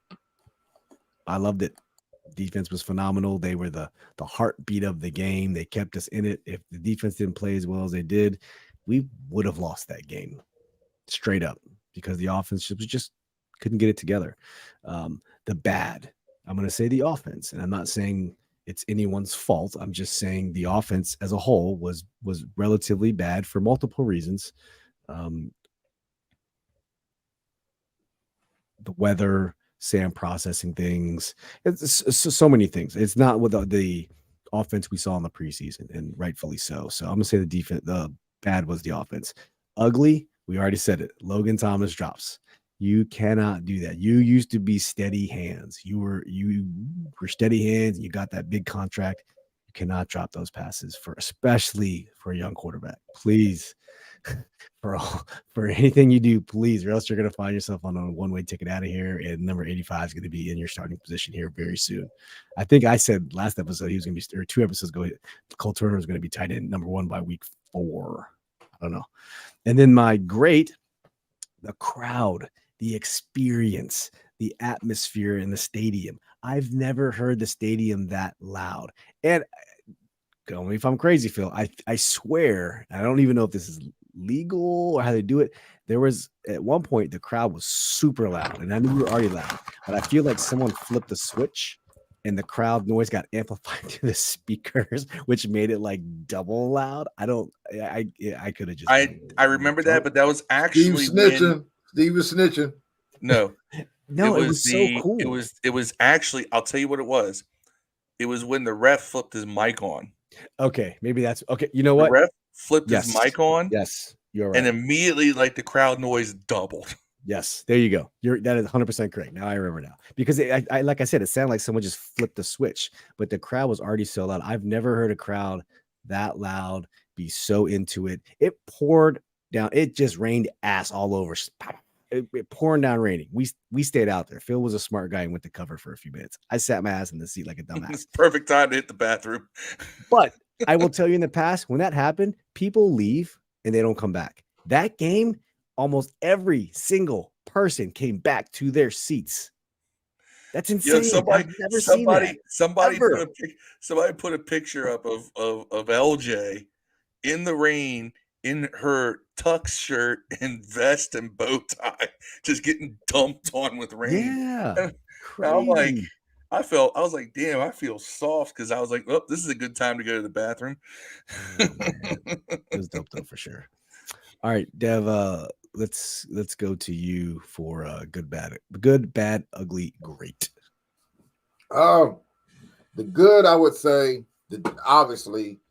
I loved it. Defense was phenomenal. They were the heartbeat of the game. They kept us in it. If the defense didn't play as well as they did, we would have lost that game straight up because the offense just couldn't get it together. The bad, I'm going to say the offense, and I'm not saying it's anyone's fault. I'm just saying the offense as a whole was relatively bad for multiple reasons. The weather, Sam processing things. It's so many things. It's not with the offense we saw in the preseason, and rightfully so. So I'm gonna say the defense. The bad was the offense. Ugly, we already said it. Logan Thomas drops. You cannot do that. You used to be steady hands. You were steady hands. And you got that big contract. You cannot drop those passes especially for a young quarterback. Please. For anything you do, please, or else you're going to find yourself on a one-way ticket out of here, and number 85 is going to be in your starting position here very soon. I think I said last episode he was going to be, or 2 episodes ago, Cole Turner was going to be tight end number 1 by week 4. I don't know. And then my great, the crowd, the experience, the atmosphere in the stadium. I've never heard the stadium that loud. And tell me if I'm crazy, Phil. I swear, I don't even know if this is legal or how they do it. There was at one point the crowd was super loud, and I knew we were already loud, but I feel like someone flipped the switch and the crowd noise got amplified to the speakers, which made it like double loud. I could have just I remember that, but that was actually Steve was snitching. No, it was so cool. It was actually, I'll tell you what it was. It was when the ref flipped his mic on. Okay, maybe that's okay. You know what? The ref flipped his mic on. Yes, you're right. And immediately, like, the crowd noise doubled. Yes, there you go. That is 100% correct. Now I remember now because I like I said, it sounded like someone just flipped the switch, but the crowd was already so loud. I've never heard a crowd that loud be so into it. It poured down. It just rained ass all over. It pouring down raining. We stayed out there. Phil was a smart guy and went to cover for a few minutes. I sat my ass in the seat like a dumbass. Perfect time to hit the bathroom. But I will tell you, in the past, when that happened, people leave and they don't come back. That game, almost every single person came back to their seats. That's insane. I've never seen that. Somebody put a picture up of LJ in the rain in her tux shirt and vest and bow tie, just getting dumped on with rain. Yeah. I'm like, I was like, damn, I feel soft because I was like, oh, this is a good time to go to the bathroom. It was dope though, for sure. All right, Dev, let's go to you for good, bad, ugly, great. The good, I would say, obviously,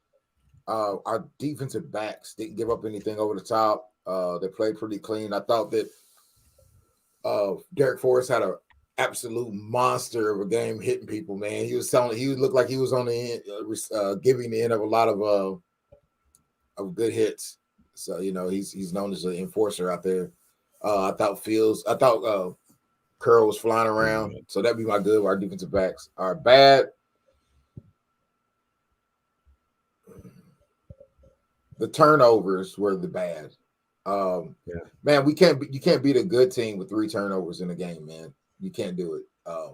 our defensive backs didn't give up anything over the top. They played pretty clean. I thought that Derek Forrest had an absolute monster of a game hitting people, man. He looked like he was on the end, giving the end of a lot of good hits. So, he's known as an enforcer out there. I thought Curl was flying around. So that'd be my good. Our defensive backs are bad. The turnovers were the bad. Man, you can't beat a good team with 3 turnovers in a game, man. You can't do it.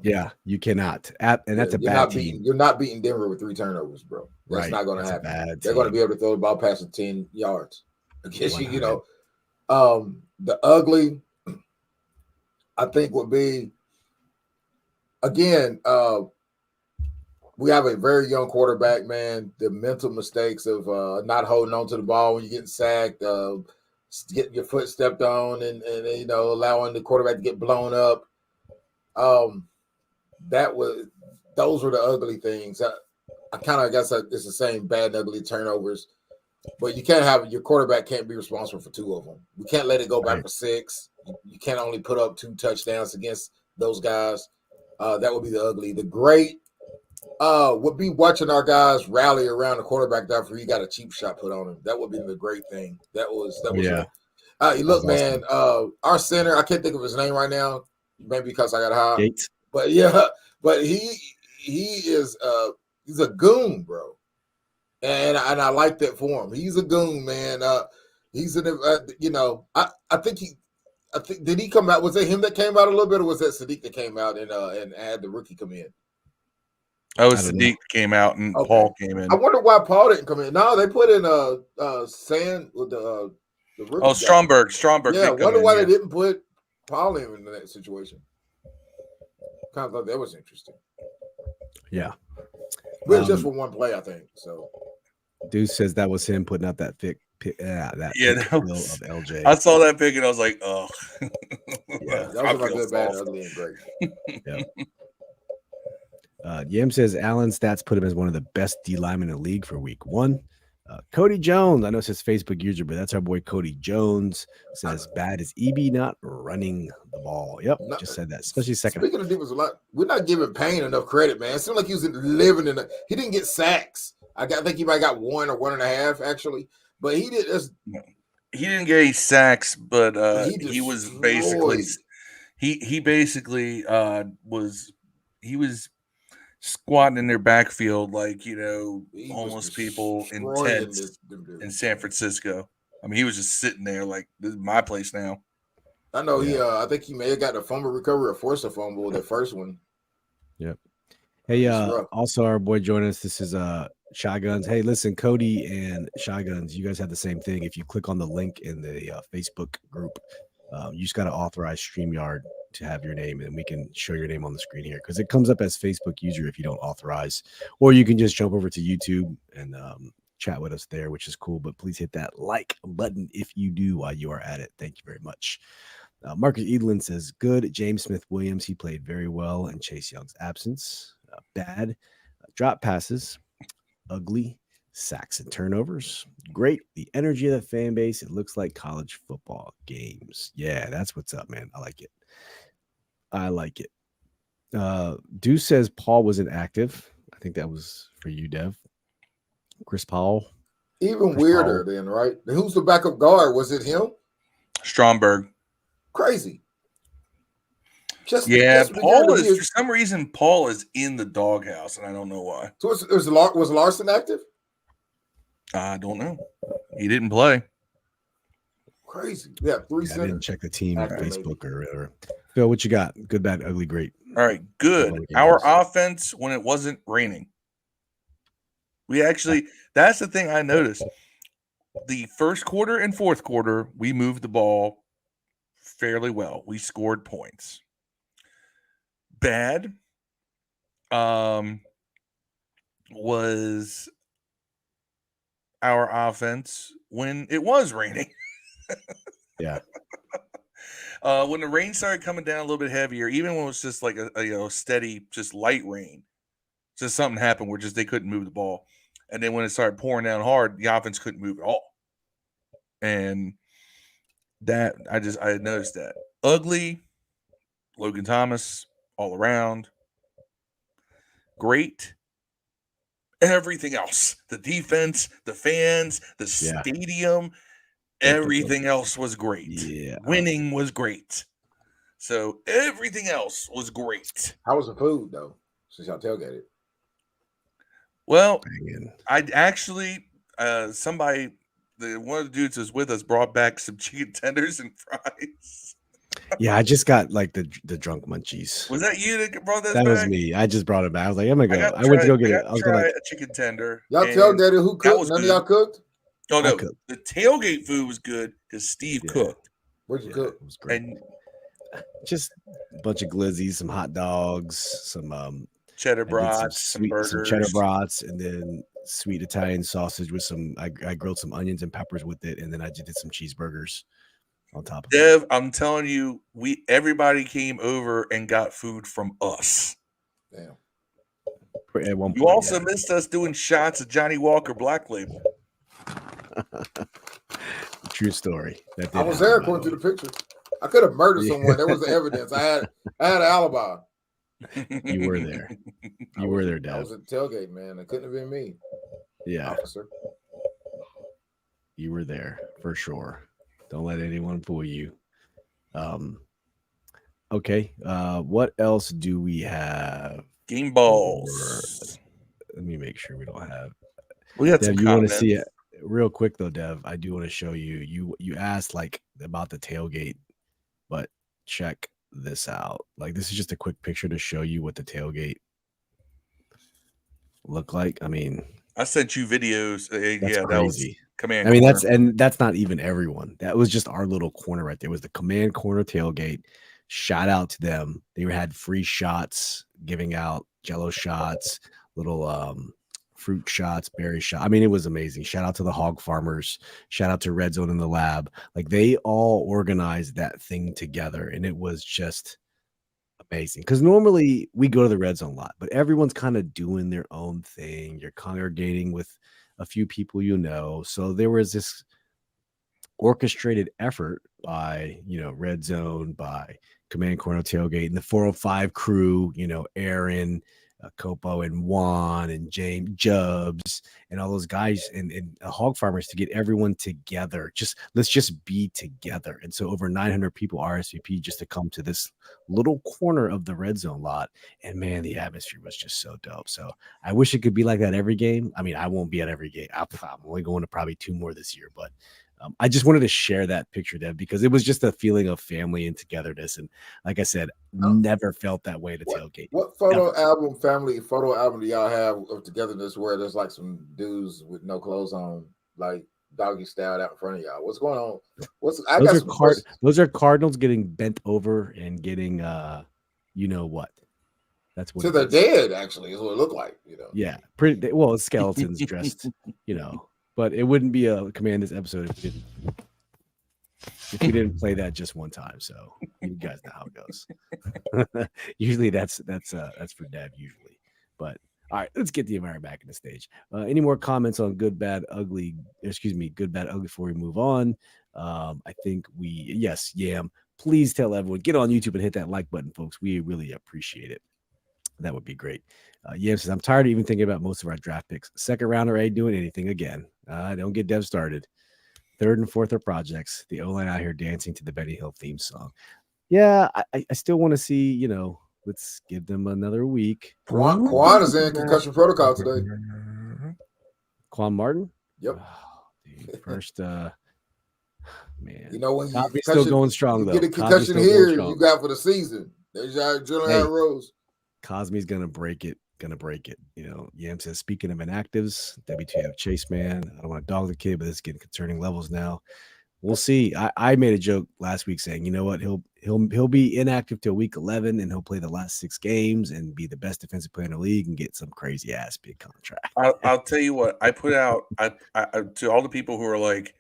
Yeah, you cannot. And that's a bad team. You're not beating Denver with 3 turnovers, bro. That's Right. not going to That's a happen. bad They're going to team. be able to throw the ball past the 10 yards. Against you, you 100. know. The ugly, I think, would be again. We have a very young quarterback, man. The mental mistakes of not holding on to the ball when you're getting sacked, getting your foot stepped on, and you know, allowing the quarterback to get blown up. Those were the ugly things. I kind of guess it's the same bad and ugly turnovers, but you can't have your quarterback can't be responsible for 2 of them. You can't let it go back for 6. You can't only put up 2 touchdowns against those guys. That would be the ugly. The great would be watching our guys rally around the quarterback after he got a cheap shot put on him. That would be the great thing. That was Yeah. Look, man, our center, I can't think of his name right now, maybe because I got high. Gates. But yeah, but he is he's a goon, bro. And I like that for him. He's a goon, man. He's in you know, I think did he come out? Was it him that came out a little bit, or was that Sadiq that came out and had the rookie come in? Oh, Sadiq came out and Paul came in. I wonder why Paul didn't come in. No, they put in Sand with the rookie. Oh, Stromberg. Yeah, I wonder why they didn't put Paul in that situation. Kind of thought that was interesting. Yeah. But just for one play, I think. So Deuce says that was him putting out that pick of LJ. I saw that pick and I was like, oh. Yeah, that was about good, bad, ugly, and great. Yeah. Yim says Allen stats put him as one of the best D linemen in the league for week 1. Cody Jones, I know it says Facebook user, but that's our boy Cody Jones. Says bad is EB not running the ball. Yep, just said that, especially second. Speaking of defense, we're not giving Payne enough credit, man. It seemed like he was living in he didn't get sacks. I think he might have got 1 or 1.5 actually, but he did. He didn't get any sacks, but he was basically he basically was squatting in their backfield like, you know, homeless people in tents in San Francisco. I mean, he was just sitting there like, this is my place now. I know I think he may have got a fumble recovery or forced a fumble, the first one. Yep. Hey, also our boy joining us. This is Shotguns. Hey, listen, Cody and Shotguns, you guys have the same thing. If you click on the link in the Facebook group, you just got to authorize StreamYard to have your name, and we can show your name on the screen here because it comes up as Facebook user if you don't authorize, or you can just jump over to YouTube and chat with us there, which is cool. But please hit that like button if you do while you are at it. Thank you very much. Marcus Edlin says good. James Smith-Williams, he played very well in Chase Young's absence. Bad drop passes, ugly sacks and turnovers. Great. The energy of the fan base. It looks like college football games. Yeah, that's what's up, man. I like it. Deuce says Paul was inactive. I think that was for you, Dev. Chris Powell. Even weirder then, right? Who's the backup guard? Was it him? Stromberg. Crazy. Paul is for some reason Paul is in the doghouse, and I don't know why. So was Larson active? I don't know. He didn't play. Crazy. Yeah, 3 I didn't check the team on Facebook or whatever. Phil, what you got? Good, bad, ugly, great. All right, good. Our offense when it wasn't raining. That's the thing I noticed. The first quarter and fourth quarter, we moved the ball fairly well. We scored points. Bad was our offense when it was raining. Yeah. When the rain started coming down a little bit heavier, even when it was just like a steady, just light rain, just something happened where they couldn't move the ball. And then when it started pouring down hard, the offense couldn't move at all. And that I had noticed that. Ugly, Logan Thomas all around. Great. Everything else, the defense, the fans, the stadium, everything else was great. Yeah. Winning was great. So everything else was great. How was the food, though, since y'all tailgated? Well, I actually, somebody one of the dudes who's with us brought back some chicken tenders and fries. Yeah, I just got like the drunk munchies. Was that you that brought those That back? was me. I just brought it back. I was like, I'm gonna go. I I went to go get got it. to I was going try like, a chicken tender. Y'all and tailgated who that cooked? was None good. of y'all cooked? Oh I no, cooked. the tailgate food was good because Steve Yeah. cooked. Where'd you Yeah, cook? it was great. And Just a bunch of glizzies, some hot dogs, some cheddar I did brats, some burgers, some cheddar brats, and then sweet Italian sausage with some. I grilled some onions and peppers with it, and then I just did some cheeseburgers on top of it. Dev, I'm telling you, everybody came over and got food from us. Damn. At one You point, also yeah. missed us doing shots of Johnny Walker Black Label. True story. That I did was happen, there by the according to way. the picture. I could have murdered Yeah. someone. There was the evidence. I had an alibi. You were there. You were there, I Dad. was at the tailgate, man. It couldn't have been me. Yeah, Officer. you were there for sure. Don't let anyone fool you. Okay. What else do we have? Game balls. Let me make sure we don't have. We got Dev, some you want to comments. see it real quick though, Dev? I do want to show you. You asked like about the tailgate, but check this out. Like this is just a quick picture to show you what the tailgate look like. I mean, I sent you videos. that's yeah, crazy. that was command. I mean, corner. that's not even everyone. That was just our little corner right there. It was the command corner tailgate. Shout out to them. They had free shots, giving out Jello shots, little fruit shots, berry shot. I mean, it was amazing. Shout out to the hog farmers. Shout out to Red Zone in the lab. Like they all organized that thing together, and it was just amazing. Because normally we go to the Red Zone a lot, but everyone's kind of doing their own thing. You're congregating with a few people you know. So there was this orchestrated effort by Red Zone, by Command Corner Tailgate, and the 405 crew, Aaron, Copo, and Juan, and James Jubs, and all those guys and hog farmers to get everyone together. Let's just be together. And so over 900 people RSVP just to come to this little corner of the Red Zone lot. And man, the atmosphere was just so dope. So I wish it could be like that every game. I mean, I won't be at every game. I'm only going to probably 2 more this year, but I just wanted to share that picture, Dev, because it was just a feeling of family and togetherness. And like I said, never felt that way at a tailgate. What family photo album do y'all have of togetherness where there's like some dudes with no clothes on, like doggy style out in front of y'all? What's going on? Those are Cardinals getting bent over and getting you know what? That's what to the dead, actually, is what it looked like, Yeah, pretty well, skeletons dressed, but it wouldn't be a Commanders episode if we didn't play that just one time. So you guys know how it goes. Usually that's for Dad usually. But all right, let's get the Amari back in the stage. Any more comments on good, bad, ugly before we move on? I think Yam. Please tell everyone, get on YouTube and hit that like button, folks. We really appreciate it. That would be great. Yam says, I'm tired of even thinking about most of our draft picks. Second rounder ain't doing anything again. Don't get Dev started. Third and fourth are projects. The O-line out here dancing to the Benny Hill theme song. Yeah, I still want to see, let's give them another week. Quan is in concussion protocol today. Quan Martin? Yep. Oh, dude, first, man. When Cosby's still going strong, though. You get a concussion here, you got for the season. There's your drilling out Rose. Cosme's gonna break it. Yam says, speaking of inactives, WTF Chase, man. I don't want to dog the kid, but it's getting concerning levels now. We'll see. I made a joke last week saying, you know what, he'll be inactive till week 11, and he'll play the last 6 games and be the best defensive player in the league and get some crazy ass big contract. I'll tell you what, I put out I to all the people who are like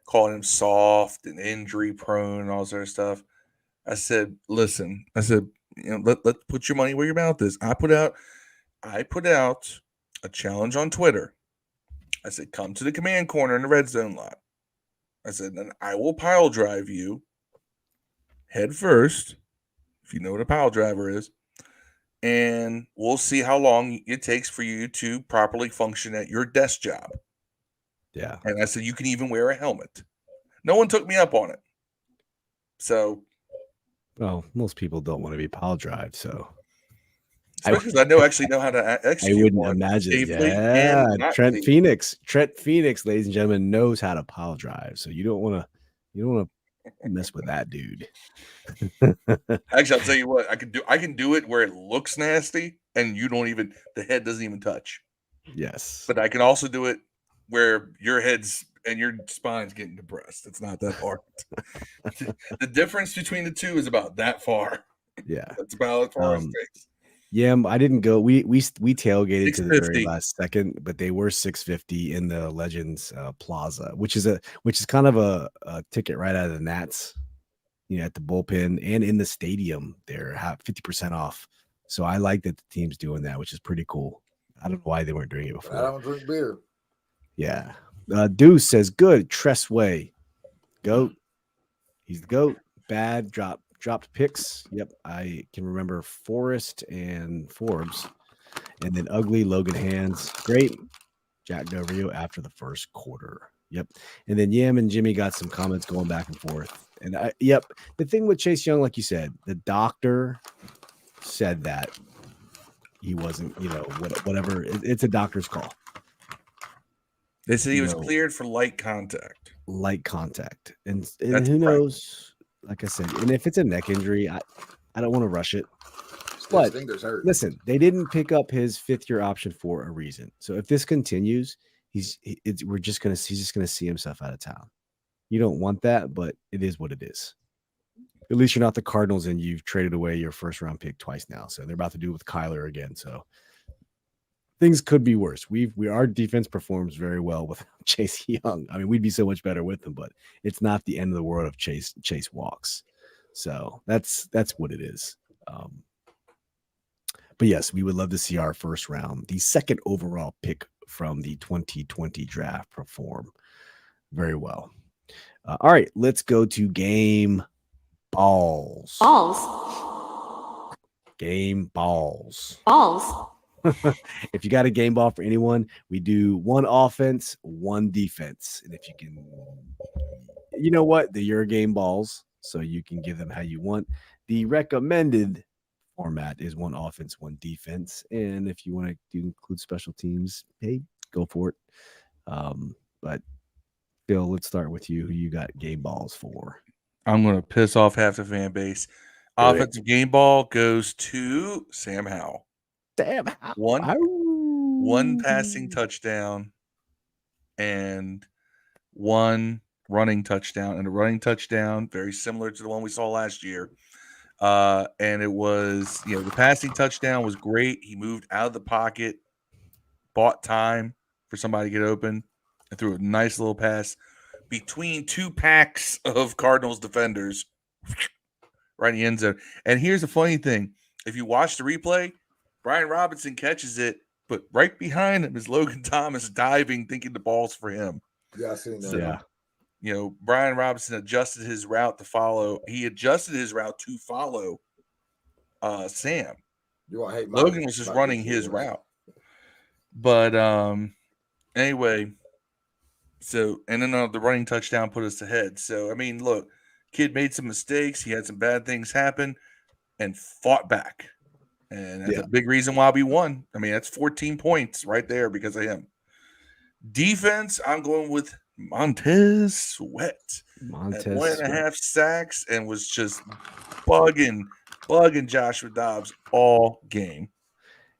calling him soft and injury prone and all this other stuff. I said, listen, let's put your money where your mouth is. I put out a challenge on Twitter. I said, come to the command corner in the red zone lot. I said, and I will pile drive you head first, if you know what a pile driver is, and we'll see how long it takes for you to properly function at your desk job. Yeah. And I said, you can even wear a helmet. No one took me up on it. So. Well, most people don't want to be pile drive, so. Especially because I actually know how to I execute wouldn't one imagine. safely Yeah, and not Trent safely. Phoenix, ladies and gentlemen, knows how to pile drive. So you don't want to mess with that dude. Actually, I'll tell you what, I can do it where it looks nasty and the head doesn't even touch. Yes. But I can also do it where your head's and your spine's getting depressed. It's not that hard. The difference between the two is about that far. Yeah. That's about as far as it takes. Yeah, I didn't go. We tailgated to the very 650. last second, but they were 650 in the Legends Plaza, which is kind of a ticket right out of the Nats. At the bullpen and in the stadium, they're 50% off. So I like that the team's doing that, which is pretty cool. I don't know why they weren't doing it before. I don't drink beer. Yeah. Deuce says, good. Tressway. Goat. He's the GOAT. Bad. Dropped picks. Yep. I can remember Forrest and Forbes. And then ugly Logan Hands. Great. Jack Del Rio after the first quarter. Yep. And then Yam and Jimmy got some comments going back and forth. And the thing with Chase Young, like you said, the doctor said that he wasn't, whatever. It's a doctor's call. They said he was cleared for light contact. And who knows? Like I said, and if it's a neck injury, I don't want to rush it. But listen, they didn't pick up his 5th-year option for a reason. So if this continues, he's just gonna see himself out of town. You don't want that, but it is what it is. At least you're not the Cardinals and you've traded away your 1st-round pick twice now. So they're about to do it with Kyler again. So things could be worse. Our defense performs very well with Chase Young. I mean, we'd be so much better with him, but it's not the end of the world if Chase walks. So that's what it is. But yes, we would love to see our 1st round, the 2nd overall pick from the 2020 draft, perform very well. All right, let's go to game balls. Game balls. If you got a game ball for anyone, we do 1 offense, 1 defense. And if you can, you know what? They're your game balls, so you can give them how you want. The recommended format is 1 offense, 1 defense. And if you want to include special teams, hey, go for it. But Bill, let's start with you. Who you got game balls for? I'm going to piss off half the fan base. Offensive game ball goes to Sam Howell. Damn. One passing touchdown and 1 running touchdown. And a running touchdown, very similar to the one we saw last year. And it was, the passing touchdown was great. He moved out of the pocket, bought time for somebody to get open, and threw a nice little pass between 2 packs of Cardinals defenders right in the end zone. And here's the funny thing. If you watch the replay, Brian Robinson catches it, but right behind him is Logan Thomas diving, thinking the ball's for him. Yeah, I seen that. So, Brian Robinson adjusted his route to follow. He adjusted his route to follow Sam. Logan was just running his route. But anyway, so, and then the running touchdown put us ahead. So, I mean, look, kid made some mistakes. He had some bad things happen and fought back. And that's a big reason why we won. I mean, that's 14 points right there because of him. Defense, I'm going with Montez Sweat. At 1.5 sacks and was just bugging Joshua Dobbs all game.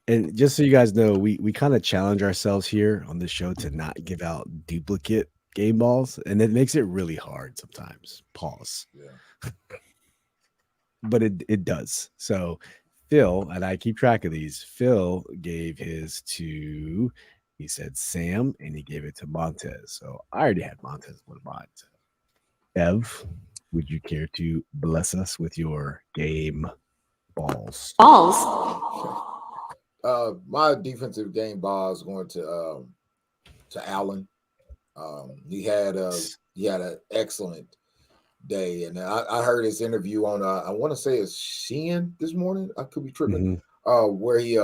And just so you guys know, we kind of challenge ourselves here on this show to not give out duplicate game balls, and it makes it really hard sometimes. Pause. Yeah. But it does. So Phil, and I keep track of these, Phil gave his to, he said Sam, and he gave it to Montez. So I already had Montez with mine. Ev, would you care to bless us with your game balls? My defensive game ball is going to Allen. He had an excellent day, and I heard his interview on I want to say it's Sheehan this morning. I could be tripping. Where he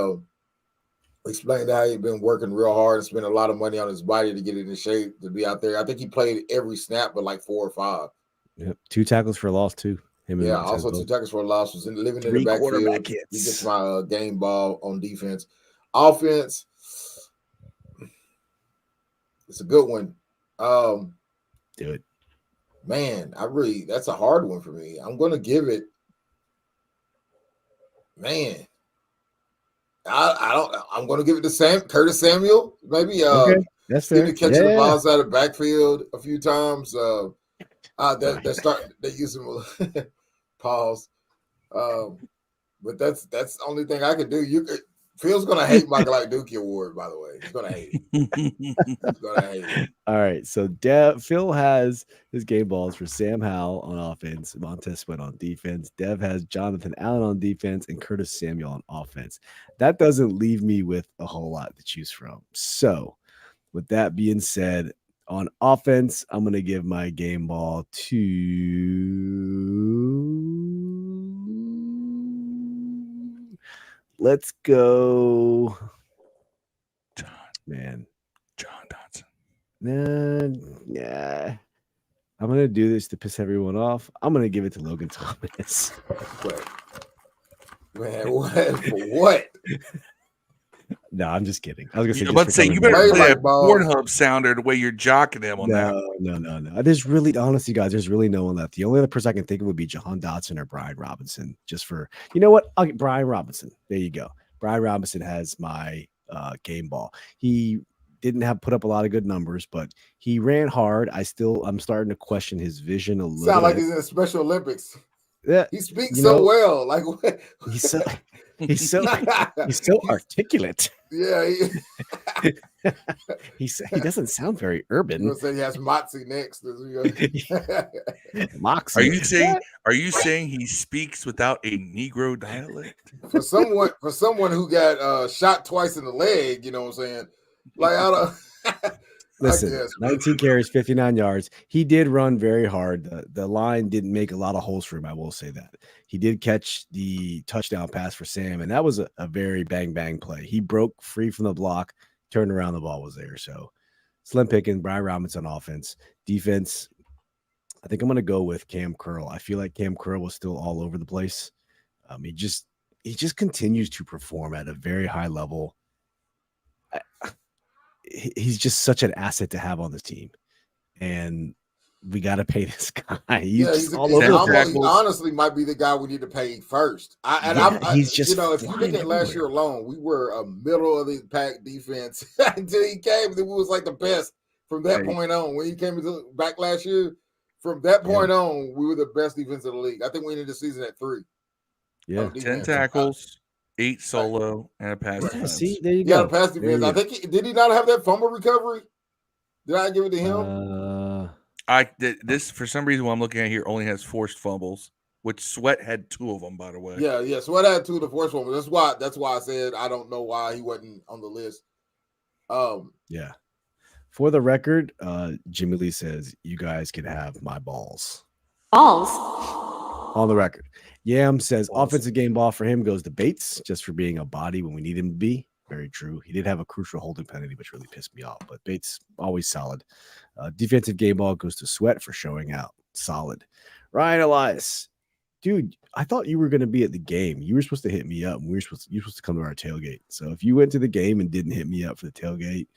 explained how he'd been working real hard and spent a lot of money on his body to get it in shape to be out there. I think he played every snap, but like 4 or 5. Yep. 2 tackles for a loss too. Him and Yeah, Montez also 2 both. tackles for a loss. Was living in the 3 quarterback backfield. He gets hits. my game ball on defense. Offense, it's a good one. Do it. Man, that's a hard one for me. I'm gonna give it. Man, I don't. I'm gonna give it to Curtis Samuel. Maybe Okay, that's fair. catching the Yeah. balls out of the backfield a few times. Right. They use him. Pause. But that's the only thing I could do. Phil's gonna hate my Glock Dookie award, by the way. He's gonna hate it. He's gonna hate it. All right. So Phil has his game balls for Sam Howell on offense, Montez Sweat on defense. Dev has Jonathan Allen on defense and Curtis Samuel on offense. That doesn't leave me with a whole lot to choose from. So, with that being said, on offense, I'm going to give my game ball to. Let's go. John Dodson. Yeah. I'm going to do this to piss everyone off. I'm going to give it to Logan Thomas. Man, what? For what? No, I'm just kidding. I was going to say, let's say you better play a Pornhub sounder the way you're jocking them on that. No. There's really, honestly, guys, there's really no one left. The only other person I can think of would be Jahan Dotson or Brian Robinson. Just for, you know what? I'll get Brian Robinson. There you go. Brian Robinson has my game ball. He didn't put up a lot of good numbers, but he ran hard. I'm starting to question his vision a little. Sound like he's in the Special Olympics. Yeah, he speaks so well. Like what? He's so articulate. Yeah, he doesn't sound very urban. You're gonna say he has Moxie next. Moxie. Are you saying he speaks without a Negro dialect? For someone who got shot twice in the leg, you know what I'm saying? Like I don't. Listen, 19 carries, 59 yards. He did run very hard. The line didn't make a lot of holes for him, I will say that. He did catch the touchdown pass for Sam, and that was a very bang play. He broke free from the block, turned around, the ball was there. So slim picking, Brian Robinson offense. Defense, I think I'm going to go with Cam Curl. I feel like Cam Curl was still all over the place. He just continues to perform at a very high level. He's just such an asset to have on this team, and we got to pay this guy. He's all over. He honestly might be the guy we need to pay first. He's just, if you look at last year alone, we were a middle of the pack defense until he came. Then we was like the best from that point on. When he came back last year, from that point on, we were the best defense in the league. I think we ended the season at 3. Yeah, 10 tackles. 8 solo and a pass defense. See, there you go. A pass defense. I think did he not have that fumble recovery? Did I give it to him? This for some reason what I'm looking at here only has forced fumbles, which Sweat had 2 of them, by the way. Yeah. Sweat had 2 of the forced fumbles. That's why I said I don't know why he wasn't on the list. Yeah. For the record, Jimmy Lee says you guys can have my balls. On the record. Yam says offensive game ball for him goes to Bates just for being a body when we need him to be. Very true. He did have a crucial holding penalty, which really pissed me off, but Bates always solid. Defensive game ball goes to Sweat for showing out. Solid. Ryan Elias, dude, I thought you were going to be at the game. You were supposed to hit me up. You were supposed to come to our tailgate. So if you went to the game and didn't hit me up for the tailgate,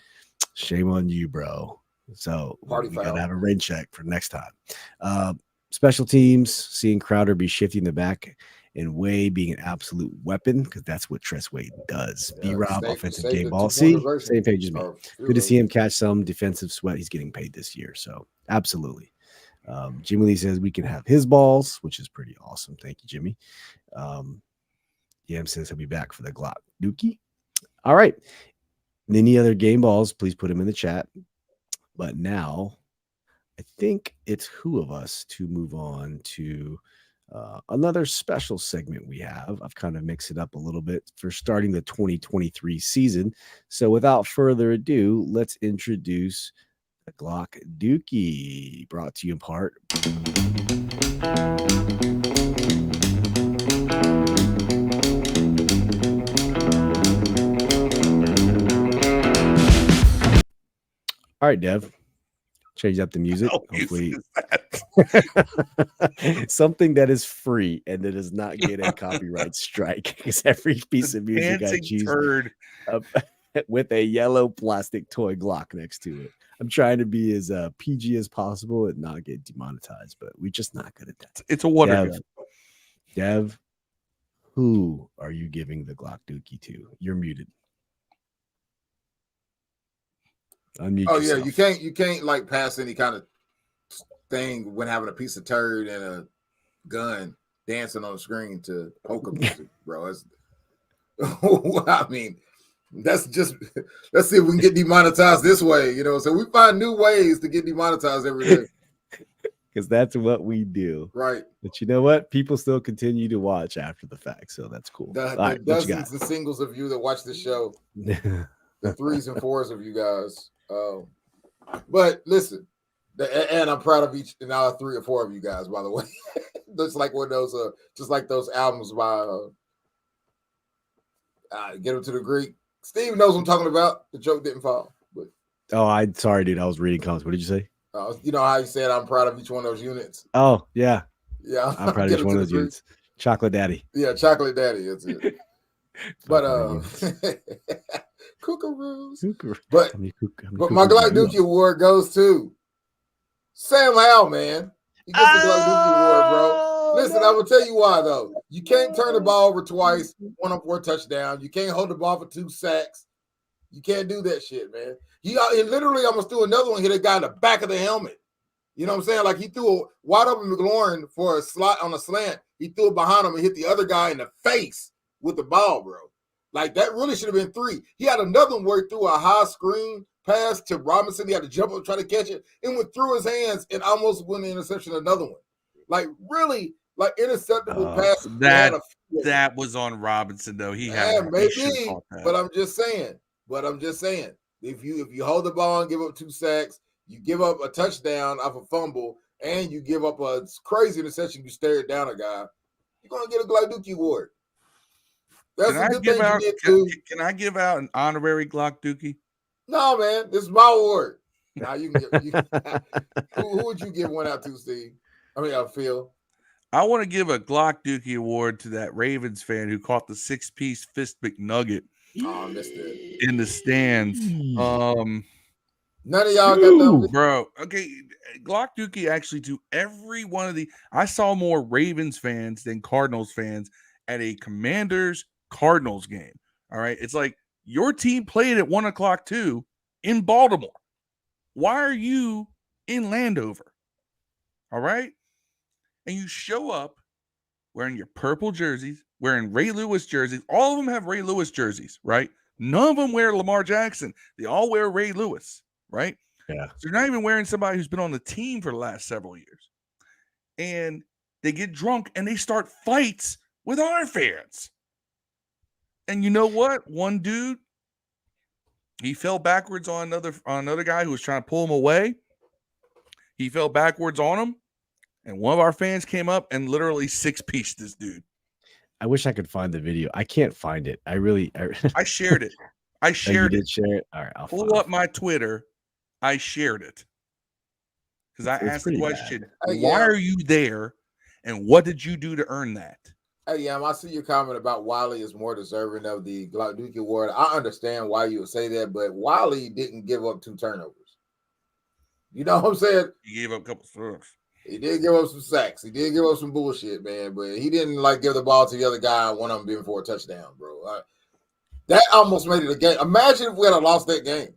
shame on you, bro. So we got to have a rain check for next time. Special teams, seeing Crowder be shifting the back and Way being an absolute weapon because that's what Tress Way does. B-Rob, offensive game ball. See, same page as me. Good to see him catch some defensive sweat. He's getting paid this year, so absolutely. Jimmy Lee says we can have his balls, which is pretty awesome. Thank you, Jimmy. Yam says he'll be back for the Glock dookie. All right. Any other game balls, please put them in the chat. But now I think it's who of us to move on to another special segment we have. I've kind of mixed it up a little bit for starting the 2023 season. So without further ado, let's introduce the Glock Dookie, brought to you in part. All right, Dev. Change up the music. Hopefully, Something that is free and that does not get a copyright strike, because every piece of music I Dancing choose turd. with a yellow plastic toy Glock next to it. I'm trying to be as PG as possible and not get demonetized, but we're just not good at that. It's a wonder. Dev, who are you giving the Glock dookie to? You're muted. Unmute yourself. Yeah, you can't like pass any kind of thing when having a piece of turd and a gun dancing on the screen to polka music, bro. I mean, let's see if we can get demonetized this way, So we find new ways to get demonetized every day. Because that's what we do. Right. But you know what? People still continue to watch after the fact, so that's cool. The dozens and singles of you that watch the show. The 3s and 4s of you guys. But listen, and I'm proud of each and all 3 or 4 of you guys, by the way. Just like one of those, just like those albums by Get Him to the Greek. Steve knows what I'm talking about. The joke didn't fall. But I'm sorry, dude. I was reading comments. What did you say? You know how you said I'm proud of each one of those units. Oh yeah, yeah. I'm proud of each one of those units. Chocolate Daddy. Yeah, Chocolate Daddy. That's it. But Kookaroos. But my Glock Dookie Award goes to Sam Howell, man. He gets the Glock Dookie Award, bro. Listen, I'm gonna tell you why though. You can't turn the ball over twice, 1 up for a touchdown. You can't hold the ball for 2 sacks. You can't do that shit, man. He literally almost threw another one, hit a guy in the back of the helmet. You know what I'm saying? Like he threw a wide open McLaurin for a slot on a slant. He threw it behind him and hit the other guy in the face with the ball, bro. Like that really should have been 3. He had another one where he threw a high screen pass to Robinson. He had to jump up and try to catch it. It went through his hands and almost went the interception. Another one. Like really, like interceptable pass. That was on Robinson though. He had maybe, but I'm just saying. If you hold the ball and give up 2 sacks, you give up a touchdown off a fumble, and you give up a crazy interception, you stare down a guy, you're gonna get a Glock Dookie Award. That's a good thing you did too. Can I give out an honorary Glock Dookie? No, man, this is my award. Now you can get who would you give one out to, Steve? I mean, Phil. I want to give a Glock Dookie Award to that Ravens fan who caught the 6-piece fist McNugget. Oh, I missed it. In the stands. None of y'all got that, bro. Okay, Glock Dookie actually to every one of I saw more Ravens fans than Cardinals fans at a Commanders Cardinals game. All right, it's like your team played at 1 o'clock too in Baltimore. Why are you in Landover? All right, and you show up wearing your purple jerseys, wearing Ray Lewis jerseys. All of them have Ray Lewis jerseys, right? None of them wear Lamar Jackson. They all wear Ray Lewis, right? Yeah. So you're not even wearing somebody who's been on the team for the last several years. And they get drunk and they start fights with our fans. And you know what? One dude, he fell backwards on another guy who was trying to pull him away. He fell backwards on him. And one of our fans came up and literally 6-pieced this dude. I wish I could find the video. I can't find it. I shared it. I shared it. You did share it? All right. I'll pull up my Twitter. I shared it. Because I asked the question, why are you there? And what did you do to earn that? Hey, I see your comment about Wiley is more deserving of the Glock Dookie Award. I understand why you would say that, but Wiley didn't give up 2 turnovers. You know what I'm saying? He gave up a couple throws. He did give up some sacks. He did give up some bullshit, man. But he didn't give the ball to the other guy and one of them being for a touchdown, bro. That almost made it a game. Imagine if we had lost that game,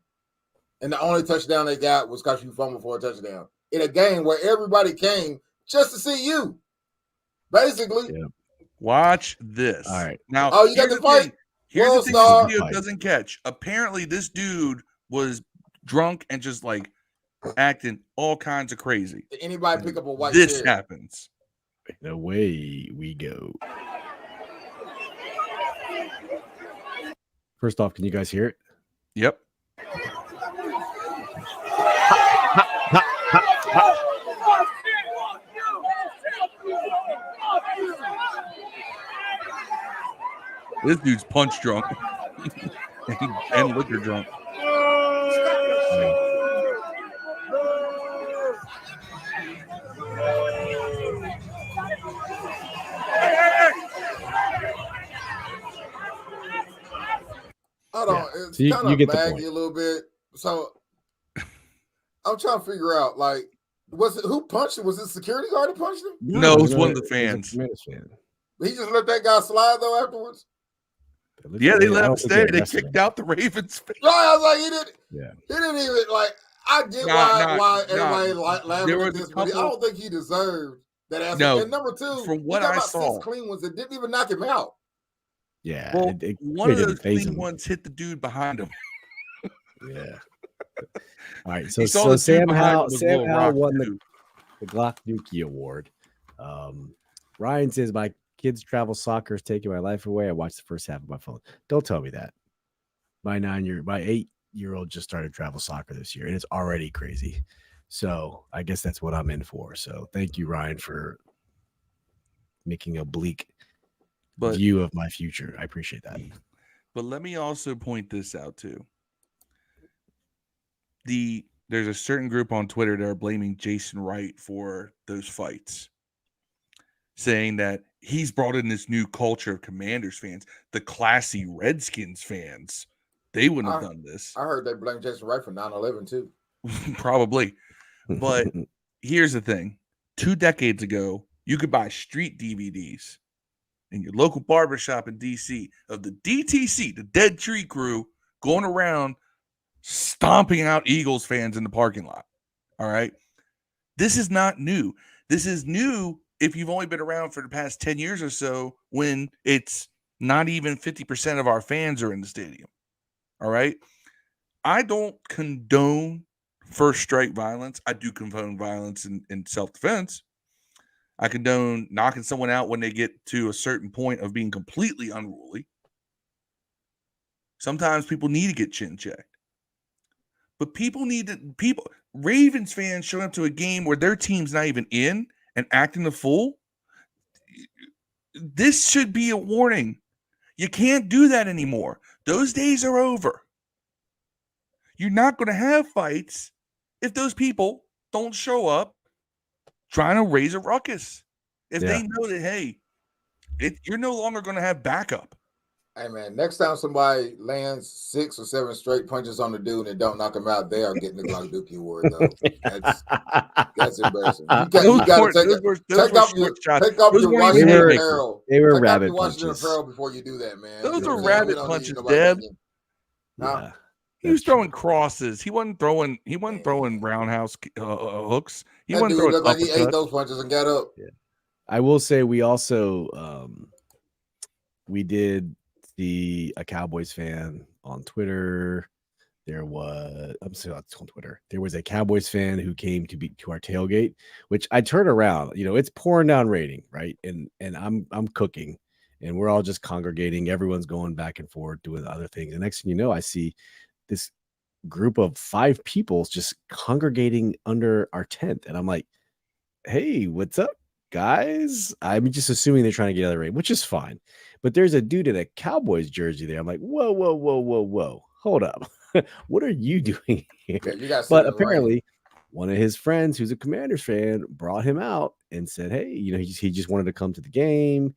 and the only touchdown they got was because you fumbled for a touchdown in a game where everybody came just to see you, basically. Yeah. Watch this. All right. Now, you got the fight. Here's the thing this video doesn't catch. Apparently, this dude was drunk and just acting all kinds of crazy. Did anybody pick up a white This chair? happens. And away we go. First off, can you guys hear it? Yep. This dude's punch drunk and liquor drunk. So you of get the baggy point. a little bit. So I'm trying to figure out, like, was it who punched him? Was it security guard that punched him? No, it was one of the It was a fans. Commanders fan. He just let that guy slide though afterwards. Yeah, they let I him don't think stay. They arrested kicked him. out the Ravens fan. Right, I was like, he didn't. Yeah. He didn't even like. I get Nah, why everybody there laughing was at a this, but I couple- don't think he deserved that ass. No, And number two, from what he got I about saw, 6 clean ones that didn't even knock him out. Yeah. Well, one of those phase clean him. ones hit the dude behind him. Yeah. All right. He saw So the dude Sam behind him Howell was a little rock, won too. the Glock Dookie Award. Ryan says, my kids' travel soccer is taking my life away. I watched the first half of my phone. Don't tell me that. My 8-year-old just started travel soccer this year, and it's already crazy. So I guess that's what I'm in for. So thank you, Ryan, for making a bleak view of my future. I appreciate that. But let me also point this out too. There's a certain group on Twitter that are blaming Jason Wright for those fights, saying that he's brought in this new culture of Commanders fans, the classy Redskins fans. They wouldn't have done this. I heard they blame Jason Wright for 9/11 too. Probably. But here's the thing. 2 decades ago, you could buy street DVDs in your local barbershop in DC of the DTC, the Dead Tree Crew, going around stomping out Eagles fans in the parking lot. All right. This is not new. This is new if you've only been around for the past 10 years or so, when it's not even 50% of our fans are in the stadium. All right. I don't condone first strike violence. I do condone violence in self-defense. I condone knocking someone out when they get to a certain point of being completely unruly. Sometimes people need to get chin checked. But Ravens fans showing up to a game where their team's not even in and acting the fool. This should be a warning. You can't do that anymore. Those days are over. You're not going to have fights if those people don't show up trying to raise a ruckus. If they know that, hey, you're no longer going to have backup. Hey, man, next time somebody lands 6 or 7 straight punches on the dude and don't knock him out, they are getting the Glock Dookie Award, though. That's embarrassing. You got to take off your Washington apparel. They were rabbit your Washington punches. apparel before you do that, man. Those were rabbit punches, Deb. Yeah, he was throwing crosses. He wasn't throwing roundhouse hooks. He wasn't throwing looked like he ate those punches and got up. Yeah. I will say we also we did see a Cowboys fan on Twitter. There was on Twitter. There was a Cowboys fan who came to our tailgate, which I turned around. It's pouring down raining, right? And I'm cooking, and we're all just congregating. Everyone's going back and forth doing other things. The next thing you know, I see this group of 5 people just congregating under our tent, and I'm like, "Hey, what's up, guys?" I'm just assuming they're trying to get out of the rain, which is fine. But there's a dude in a Cowboys jersey there. I'm like, whoa. Hold up. What are you doing here? But apparently one of his friends who's a Commanders fan brought him out and said, hey, he just wanted to come to the game.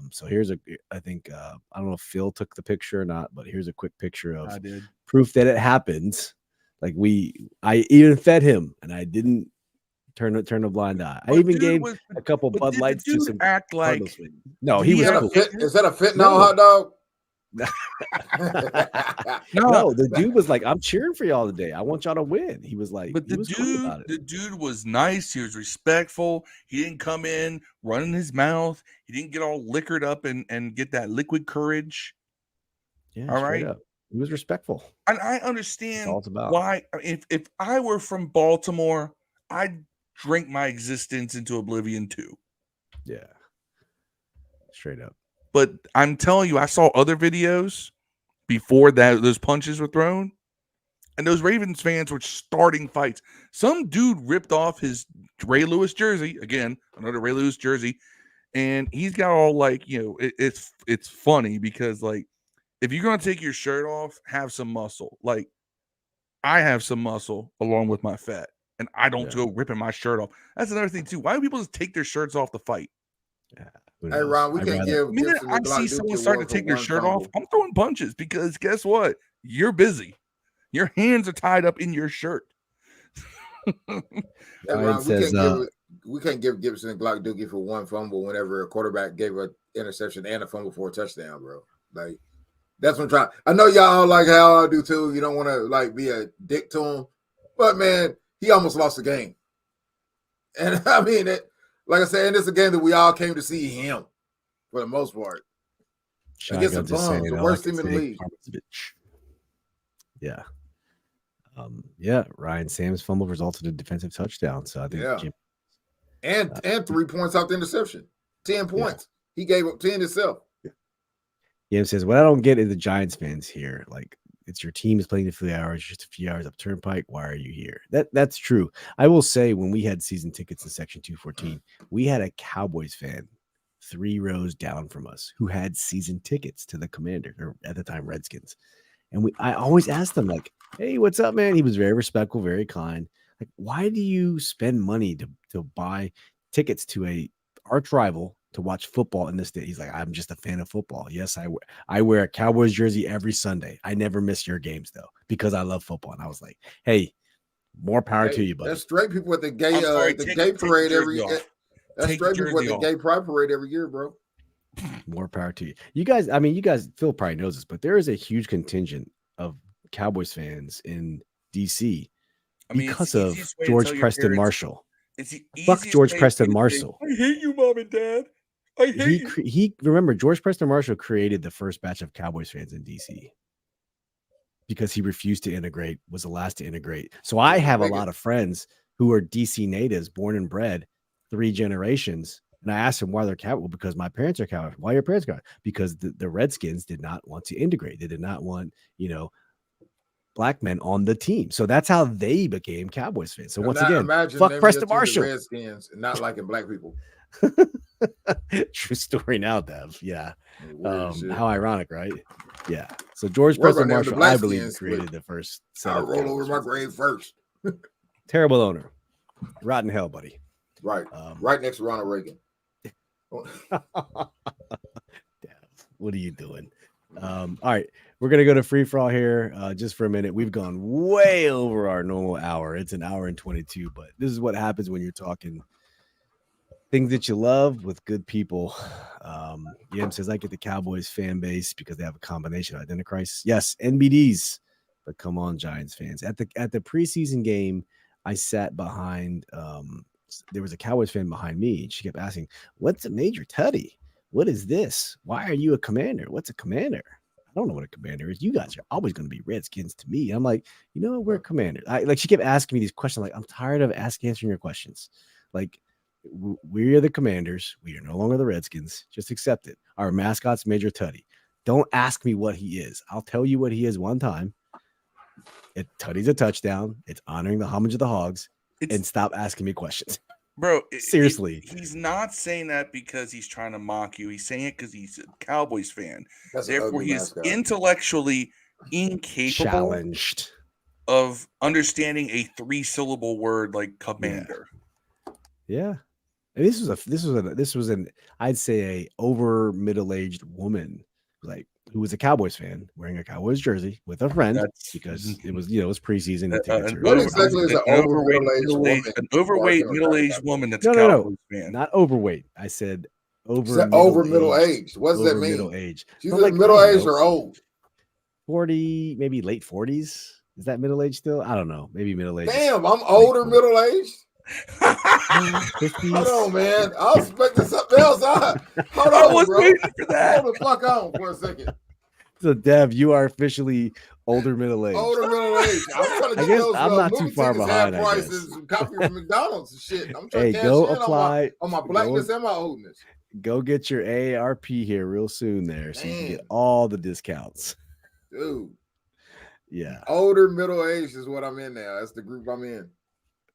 So here's I think, I don't know if Phil took the picture or not, but here's a quick picture of proof that it happens. Like I even fed him and I didn't turn a blind eye. I even gave a couple Bud Lights to some act like no, he was cool. Is that a fentanyl hot dog? No, the dude was like, I'm cheering for y'all today. I want y'all to win. He was like, but the dude was nice. He was respectful. He didn't come in running his mouth. He didn't get all liquored up and get that liquid courage. Yeah, all right. Up. He was respectful. And I understand why. If I were from Baltimore, I'd drink my existence into oblivion too. Yeah. Straight up. But I'm telling you, I saw other videos before that those punches were thrown, and those Ravens fans were starting fights. Some dude ripped off his Ray Lewis jersey, again, another Ray Lewis jersey, and he's got all like, it's funny because like if you're gonna take your shirt off, have some muscle. Like I have some muscle along with my fat. And I don't go ripping my shirt off. That's another thing too. Why do people just take their shirts off to fight? Yeah. Hey Ron, we can't give. I see someone starting to take their shirt off, I'm throwing punches because guess what? you're busy. Your hands are tied up in your shirt. Hey, Ron, we can't give Gibson and Glock dookie for one fumble whenever a quarterback gave an interception and a fumble for a touchdown, bro. Like, that's what I'm trying. I know y'all like how I do too. You don't want to like be a dick to him, but man, he almost lost the game. And I mean, like I said, and it's a game that we all came to see him for the most part. Against the Bums, the worst team in the league. Yeah. Ryan Sam's fumble resulted in a defensive touchdown. So I think and 3 points off the interception. 10 points. He gave up 10 himself. Jim says, what I don't get is the Giants fans here. Like, it's your team is playing the 3 hours, just a few hours up Turnpike. Why are you here? That's true. I will say, when we had season tickets in Section 214, we had a Cowboys fan 3 rows down from us who had season tickets to the Commander, or at the time Redskins. And I always asked them, like, hey, what's up, man? He was very respectful, very kind. Like, why do you spend money to buy tickets to a arch rival to watch football in this state? He's like, I'm just a fan of football. Yes, I wear a Cowboys jersey every Sunday. I never miss your games, though, because I love football. And I was like, hey, more power to you, buddy. That's straight people at the gay parade every year. That's straight people at the gay pride parade every year, bro. More power to you. You guys, Phil probably knows this, but there is a huge contingent of Cowboys fans in DC because of George Preston Marshall. Fuck George Preston Marshall. I hate you, Mom and Dad. I hate you. He remember, George Preston Marshall created the first batch of Cowboys fans in DC because he refused to integrate, was the last to integrate. So I have a lot of friends who are DC natives, born and bred, 3 generations. And I asked them why they're Cowboys. Well, because my parents are Cowboys. Why are your parents Cowboys? Because the Redskins did not want to integrate. They did not want, black men on the team. So that's how they became Cowboys fans. So once again, fuck Preston Marshall. Redskins and not liking black people. True story now, Dev. Yeah. How ironic, right? Yeah. So George Preston Marshall, I believe, created the first set. I'll roll over my grave first. Terrible owner. Rotten hell, buddy. Right. Right next to Ronald Reagan. What are you doing? All right, we're gonna go to free for all here just for a minute. We've gone way over our normal hour. It's an hour and 22, but this is what happens when you're talking things that you love with good people. Yam says, I get the Cowboys fan base because they have a combination of identity crisis. Yes, NBDs, but come on, Giants fans. At the preseason game, I sat behind there was a Cowboys fan behind me, and she kept asking, what's a Major Tutty? What is this? Why are you a commander? What's a commander? I don't know what a commander is. You guys are always going to be Redskins to me. I'm like, we're a commander. She kept asking me these questions. Like, I'm tired of answering your questions. Like, we are the Commanders. We are no longer the Redskins. Just accept it. Our mascot's Major Tutty. Don't ask me what he is. I'll tell you what he is one time. Tutty's a touchdown. It's honoring the homage of the Hogs. And stop asking me questions. Bro, seriously. He's not saying that because he's trying to mock you. He's saying it because he's a Cowboys fan. Therefore, he is intellectually incapable challenged of understanding a 3-syllable word like commander. Yeah. And this was an I'd say a over middle-aged woman, like, who was a Cowboys fan wearing a Cowboys jersey with a friend because it was it was preseason. An overweight middle-aged woman that's a Cowboys fan. Not overweight. I said over middle-aged. What does that mean? Middle-aged. She's like middle-aged or old? 40, maybe late 40s. Is that middle-aged still? I don't know. Maybe middle-aged. Damn, I'm older middle-aged. Hold on, man. I was expecting something else. Hold on, I was waiting for that. Hold the fuck on for a second. So, Dev, you are officially older middle-aged. Older middle-aged. I'm trying to get those I'm not too far behind. Prices and copy from McDonald's and shit. I'm trying to go apply on my blackness and my oldness. Go get your AARP here real soon there, so you can get all the discounts. Dude. Yeah. Older middle-aged is what I'm in now. That's the group I'm in.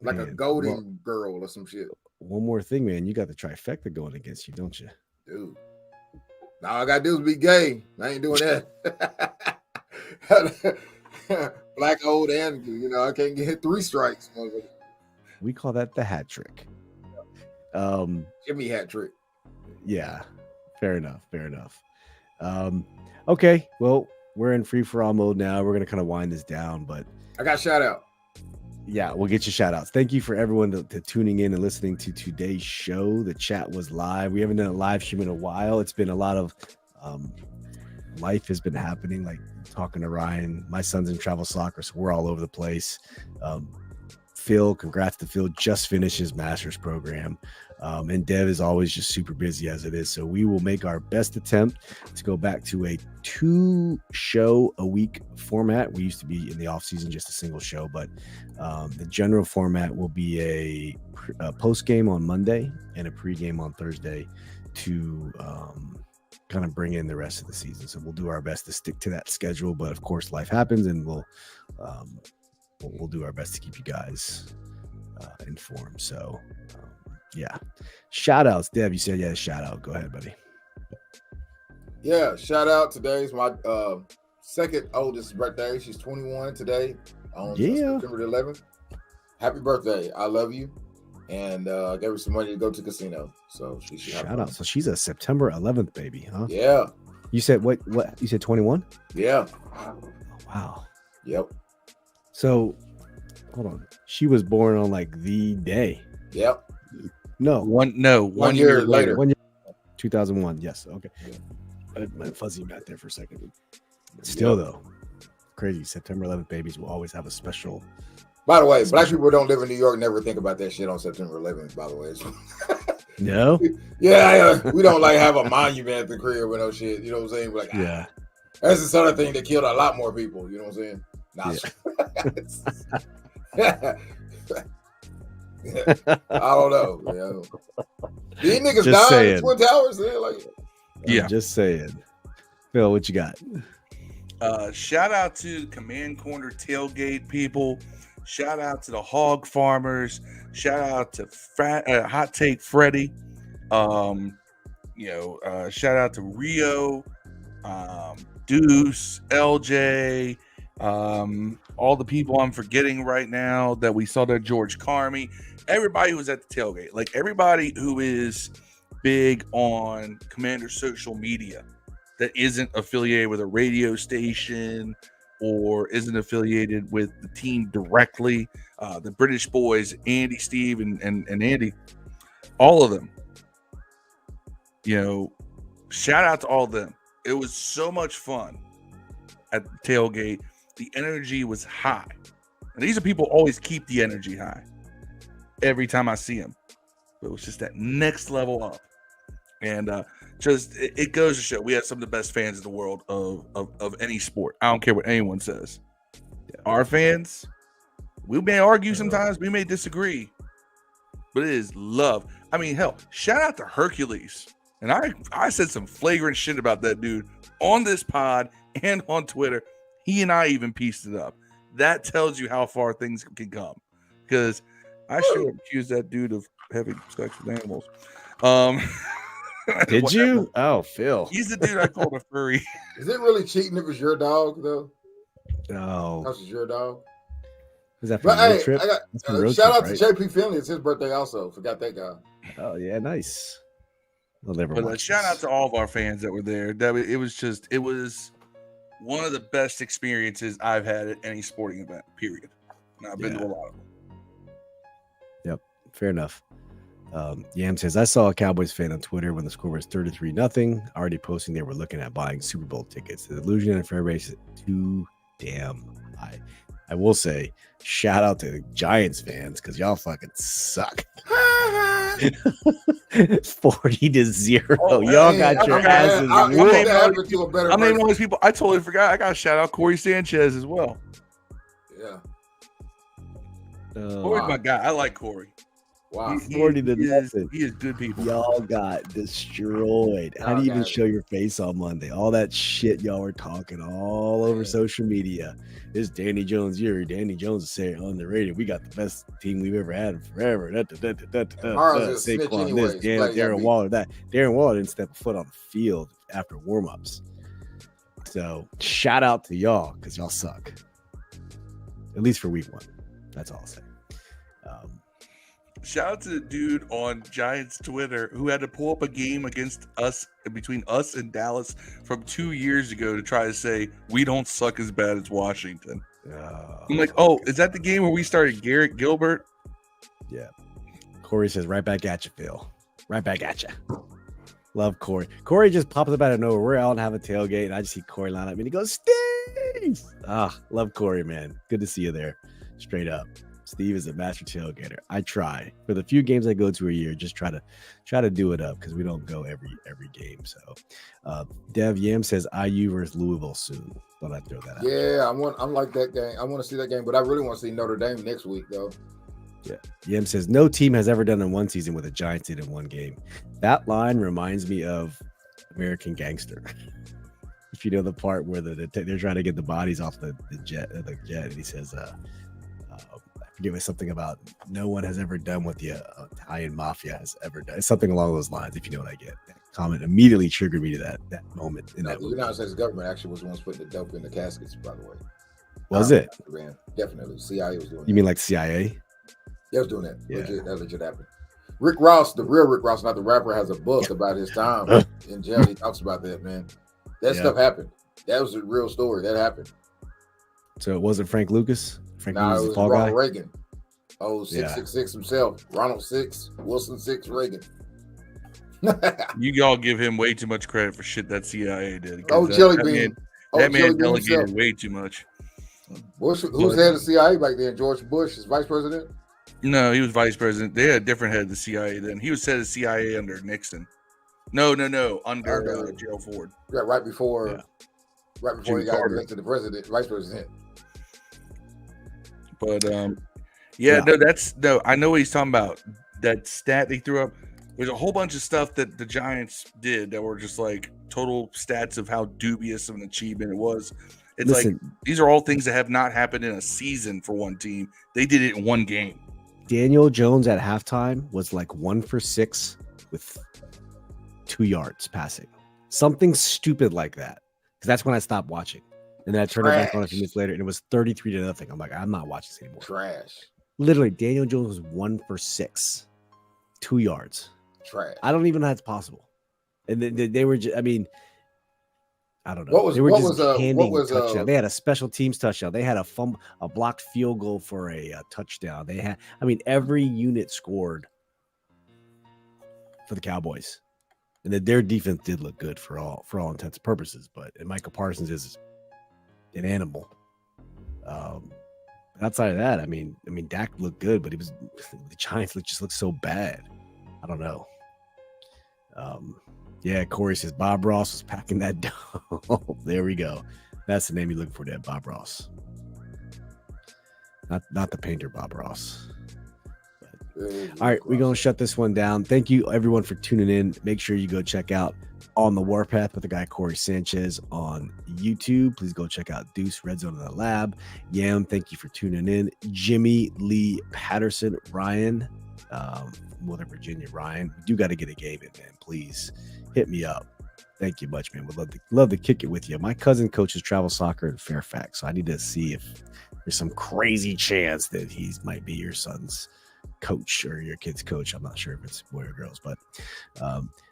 Like a golden girl or some shit. One more thing, man. You got the trifecta going against you, don't you? Dude. All I got to do is be gay. I ain't doing that. Black, old, and, I can't get 3 strikes. We call that the hat trick. Jimmy hat trick. Yeah. Fair enough. Okay. Well, we're in free for all mode now. We're gonna kind of wind this down, but I got shout out. Yeah, we'll get you shout outs. Thank you for everyone to tuning in and listening to today's show. The chat was live. We haven't done a live stream in a while. It's been a lot of life has been happening, like talking to Ryan. My son's in travel soccer, so we're all over the place. Phil, congrats to Phil, just finished his master's program. And Dev is always just super busy as it is. So we will make our best attempt to go back to a 2-show-a-week format. We used to be in the off season, just a single show, but the general format will be a post game on Monday and a pre-game on Thursday to kind of bring in the rest of the season. So we'll do our best to stick to that schedule, but of course life happens, and we'll do our best to keep you guys informed. So yeah, shout outs. Dev, you said shout out. Go ahead, buddy. Yeah, shout out. Today's my second oldest birthday. She's 21 today on September the 11th. Happy birthday. I love you. And I gave her some money to go to the casino. So she should shout out. So she's a September 11th baby, huh? Yeah. You said what? You said 21? Yeah. Oh, wow. Yep. So hold on. She was born on like the day. Yep. One year later. 1 year, 2001. Yes. Okay. Yeah. My fuzzy math there for a second. Still though, crazy. September 11th babies will always have a special. By the way, black people don't live in New York. Never think about that shit on September 11th. By the way. No. Yeah, we don't like have a monument at the crib with no shit. You know what I'm saying? We're like, yeah. That's the sort of thing that killed a lot more people. You know what I'm saying? I don't know. These niggas died in Twin Towers. I'm just saying. Phil, what you got? Shout out to Command Corner Tailgate people. Shout out to the hog farmers. Shout out to Hot Take Freddy. Shout out to Rio, Deuce, LJ, all the people I'm forgetting right now that we saw there, George Carmi, everybody who was at the tailgate, like everybody who is big on Commander social media that isn't affiliated with a radio station or isn't affiliated with the team directly. The British boys, Andy, Steve, and Andy, all of them. Shout out to all of them. It was so much fun at the tailgate. The energy was high. And these are people who always keep the energy high every time I see them. But it was just that next level up. And it goes to show we have some of the best fans in the world of any sport. I don't care what anyone says. Our fans, we may argue sometimes, we may disagree, but it is love. I mean, hell, shout out to Hercules. And I said some flagrant shit about that dude on this pod and on Twitter. He and I even pieced it up. That tells you how far things can come. Because I should have accused that dude of having sex with animals. Did you? Oh, Phil. He's the dude I called a furry. Is it really cheating if it's your dog, though? No. That's your dog. Is that from road trip? Shout out to JP Finley. It's his birthday also. Forgot that guy. Oh, yeah. Nice. But shout out to all of our fans that were there. It was one of the best experiences I've had at any sporting event, period. And I've been to a lot of them. Yep. Fair enough. Yam says, I saw a Cowboys fan on Twitter when the score was 33-0, already posting they were looking at buying Super Bowl tickets. The illusion and fair race is too damn high. I will say, shout out to the Giants fans because y'all fucking suck. 40-0. Oh, y'all got your asses. I'm naming all these people. I totally forgot. I got to shout out Corey Sanchez as well. Yeah. Corey's my guy. I like Corey. Wow. 40-0. He is good people. Y'all got destroyed. How do you even show your face on Monday? All that shit y'all were talking all over social media. This Danny Jones year. Danny Jones is saying underrated. We got the best team we've ever had in forever. Saquon this, Darren Waller that. Darren Waller didn't step a foot on the field after warm-ups. So shout out to y'all because y'all suck. At least for week 1. That's all I'll say. Shout out to the dude on Giants Twitter who had to pull up a game against us, between us and Dallas from 2 years ago to try to say we don't suck as bad as Washington. I'm like, oh, is that the game where we started Garrett Gilbert? Yeah. Corey says, right back at you, Phil. Right back at you. Love Corey. Corey just pops up out of nowhere. We're out and have a tailgate, and I just see Corey line up, and he goes, Steve! Love Corey, man. Good to see you there. Straight up. Steve is a master tailgater. I try. For the few games I go to a year, just try to do it up because we don't go every game. So Dev Yam says IU versus Louisville soon. Thought I'd throw that out. Yeah, I'm like that game. I want to see that game, but I really want to see Notre Dame next week, though. Yeah. Yam says no team has ever done in one season what the Giants did in one game. That line reminds me of American Gangster. If you know the part where they're trying to get the bodies off the jet, and he says, I forget something about no one has ever done what the Italian mafia has ever done. It's something along those lines, if you know what I get. That comment immediately triggered me to that moment. The United States government actually was the ones putting the dope in the caskets, by the way. Was it? Man, definitely. CIA was doing You mean like CIA? They was doing that. Yeah. That legit happened. Rick Ross, the real Rick Ross, not the rapper, has a book about his time in jail. He talks about that, man. That stuff happened. That was a real story. That happened. So it wasn't Frank Lucas? It was Ronald Reagan. 666 himself. Ronald 6, Wilson 6, Reagan. You all give him way too much credit for shit that CIA did. Jelly Bean. That man delegated way too much. Bush, who's head of CIA back then? George Bush, his vice president? No, he was vice president. They had a different head of the CIA then. He was head of CIA under Nixon. No, under Gerald Ford. Yeah, right before he got elected to the vice president. But I know what he's talking about. That stat they threw up. There's a whole bunch of stuff that the Giants did that were just like total stats of how dubious of an achievement it was. It's like these are all things that have not happened in a season for one team. They did it in one game. Daniel Jones at halftime was like 1 for 6 with 2 yards passing. Something stupid like that. Because that's when I stopped watching. And then I turned it back on a few minutes later, and it was 33-0. I'm like, I'm not watching this anymore. Trash. Literally, Daniel Jones was 1 for 6, 2 yards. Trash. I don't even know how it's possible. And they were just, I mean, I don't know. What was touchdown. They had a special teams touchdown. They had a blocked field goal for a touchdown. They had, every unit scored for the Cowboys, and their defense did look good for all intents and purposes. But Michael Parsons is an animal. Outside of that, Dak looked good, but the Giants just looked so bad. I don't know. Corey says Bob Ross was packing that dough. There we go. That's the name you look for there, Bob Ross. Not the painter, Bob Ross. All right, we're going to shut this one down. Thank you, everyone, for tuning in. Make sure you go check out On the Warpath with the guy Corey Sanchez on YouTube. Please go check out Deuce, Red Zone in the Lab. Yam, thank you for tuning in. Jimmy Lee Patterson, Ryan, Northern Virginia, Ryan. We do got to get a game in, man. Please hit me up. Thank you much, man. Would love to kick it with you. My cousin coaches travel soccer in Fairfax, so I need to see if there's some crazy chance that he might be your son's coach or your kid's coach. I'm not sure if it's boy or girls, but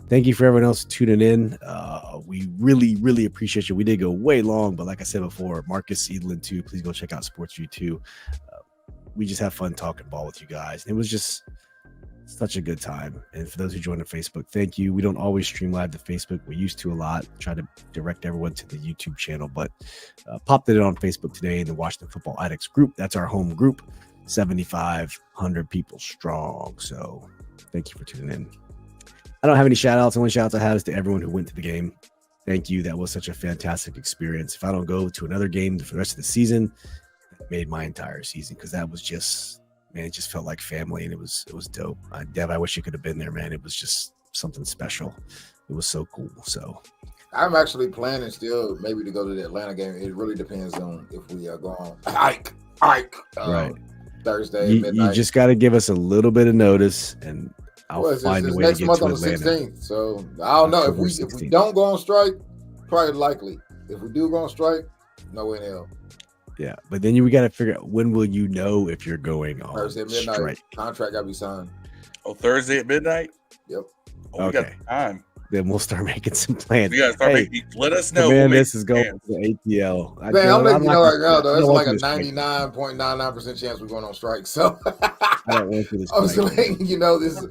thank you for everyone else tuning in. We really, really appreciate you. We did go way long, but like I said before, Marcus Edelin too. Please go check out Sports View too. We just have fun talking ball with you guys. It was just such a good time. And for those who joined on Facebook, thank you. We don't always stream live to Facebook. We used to a lot. Try to direct everyone to the YouTube channel, but popped it on Facebook today in the Washington Football Addicts group. That's our home group, 7,500 people strong. So thank you for tuning in. I don't have any shout outs. The only shout outs I have is to everyone who went to the game. Thank you. That was such a fantastic experience. If I don't go to another game for the rest of the season, it made my entire season, because that was just, man, it just felt like family, and it was dope. Dev, I wish you could have been there, man. It was just something special. It was so cool. So I'm actually planning still maybe to go to the Atlanta game. It really depends on if we are going Ike right Thursday midnight. You just got to give us a little bit of notice, and I'll find a way to get to Atlanta. Next month on the 16th. So I don't know if we don't go on strike, probably likely. If we do go on strike, no NL. Yeah, but then we got to figure out, when will you know if you're going on Thursday midnight. strike? Contract got to be signed. Oh, Thursday at midnight? Yep. Oh, we got time. Then we'll start making some plans. We got to start making. Let us know. Man, this is going to ATL. Man, I'm letting you know right now, though. It's like a 99.99% chance we're going on strike. So I don't want to this. I'm just letting you know this.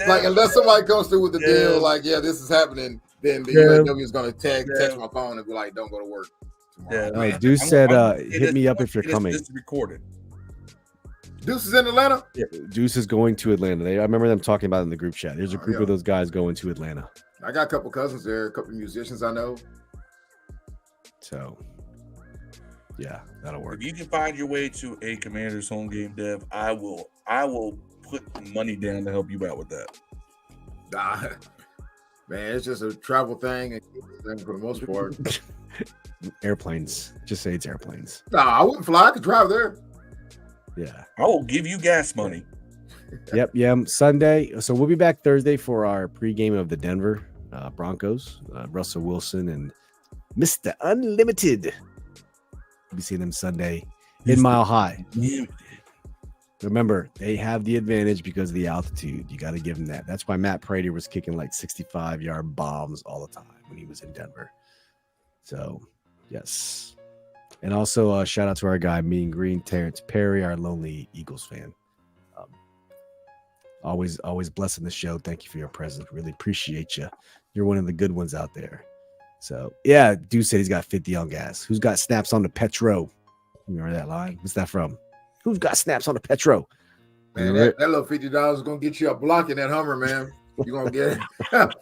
Like, unless somebody comes through with the deal, like, yeah, this is happening, then the UAW is going to text my phone and be like, don't go to work tomorrow. Yeah, Deuce said, hit me up if you're coming. This is recorded. Deuce is in Atlanta? Yeah, Deuce is going to Atlanta. I remember them talking about it in the group chat. There's a group of those guys going to Atlanta. I got a couple cousins there, a couple musicians I know. So, yeah, that'll work. If you can find your way to a Commanders home game, Dev, I will put money down to help you out with that. Nah, man, it's just a travel thing for the most part. Airplanes. Just say it's airplanes. Nah, I wouldn't fly. I could drive there. Yeah. I will give you gas money. Yep. Sunday. So we'll be back Thursday for our pregame of the Denver Broncos. Russell Wilson and Mr. Unlimited. We'll be seeing them Sunday in Mile High. Remember, they have the advantage because of the altitude. You got to give them that. That's why Matt Prater was kicking like 65-yard bombs all the time when he was in Denver. So, yes. And also, shout out to our guy, Mean Green, Terrence Perry, our lonely Eagles fan. Always blessing the show. Thank you for your presence. Really appreciate you. You're one of the good ones out there. So, yeah, Dude said he's got 50 on gas. Who's got snaps on the Petro? You remember that line? What's that from? Who's got snaps on the Petro? Man, that little $50 is going to get you a block in that Hummer, man. You're going to get it.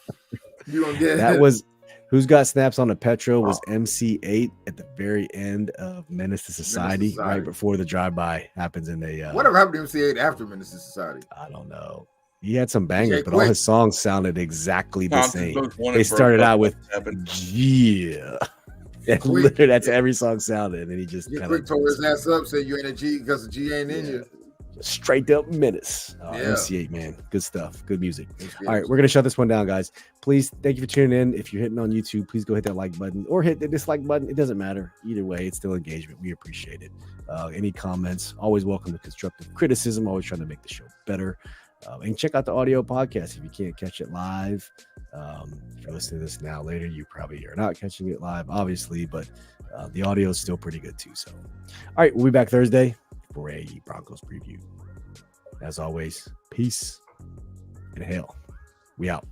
You're going to get it. That was Who's Got Snaps on the Petro was MC8 at the very end of Menace to Society, right before the drive-by happens in the whatever happened to MC8 after Menace to Society? I don't know. He had some bangers, but all his songs sounded exactly the same. They started out with yeah. That's every song sounded, and then he just kind of tore his ass up, said you ain't a G because the G ain't in you. Straight up Menace. MC8, man. Good stuff. Good music. All right, we're going to shut this one down, guys. Please, thank you for tuning in. If you're hitting on YouTube, please go hit that like button or hit the dislike button. It doesn't matter. Either way, it's still engagement. We appreciate it. Any comments, always welcome to constructive criticism. Always trying to make the show better. And check out the audio podcast if you can't catch it live. If you're listening to this now later, you probably are not catching it live, obviously, but the audio is still pretty good too. So, all right, we'll be back Thursday for a Broncos preview. As always, peace and hail. We out.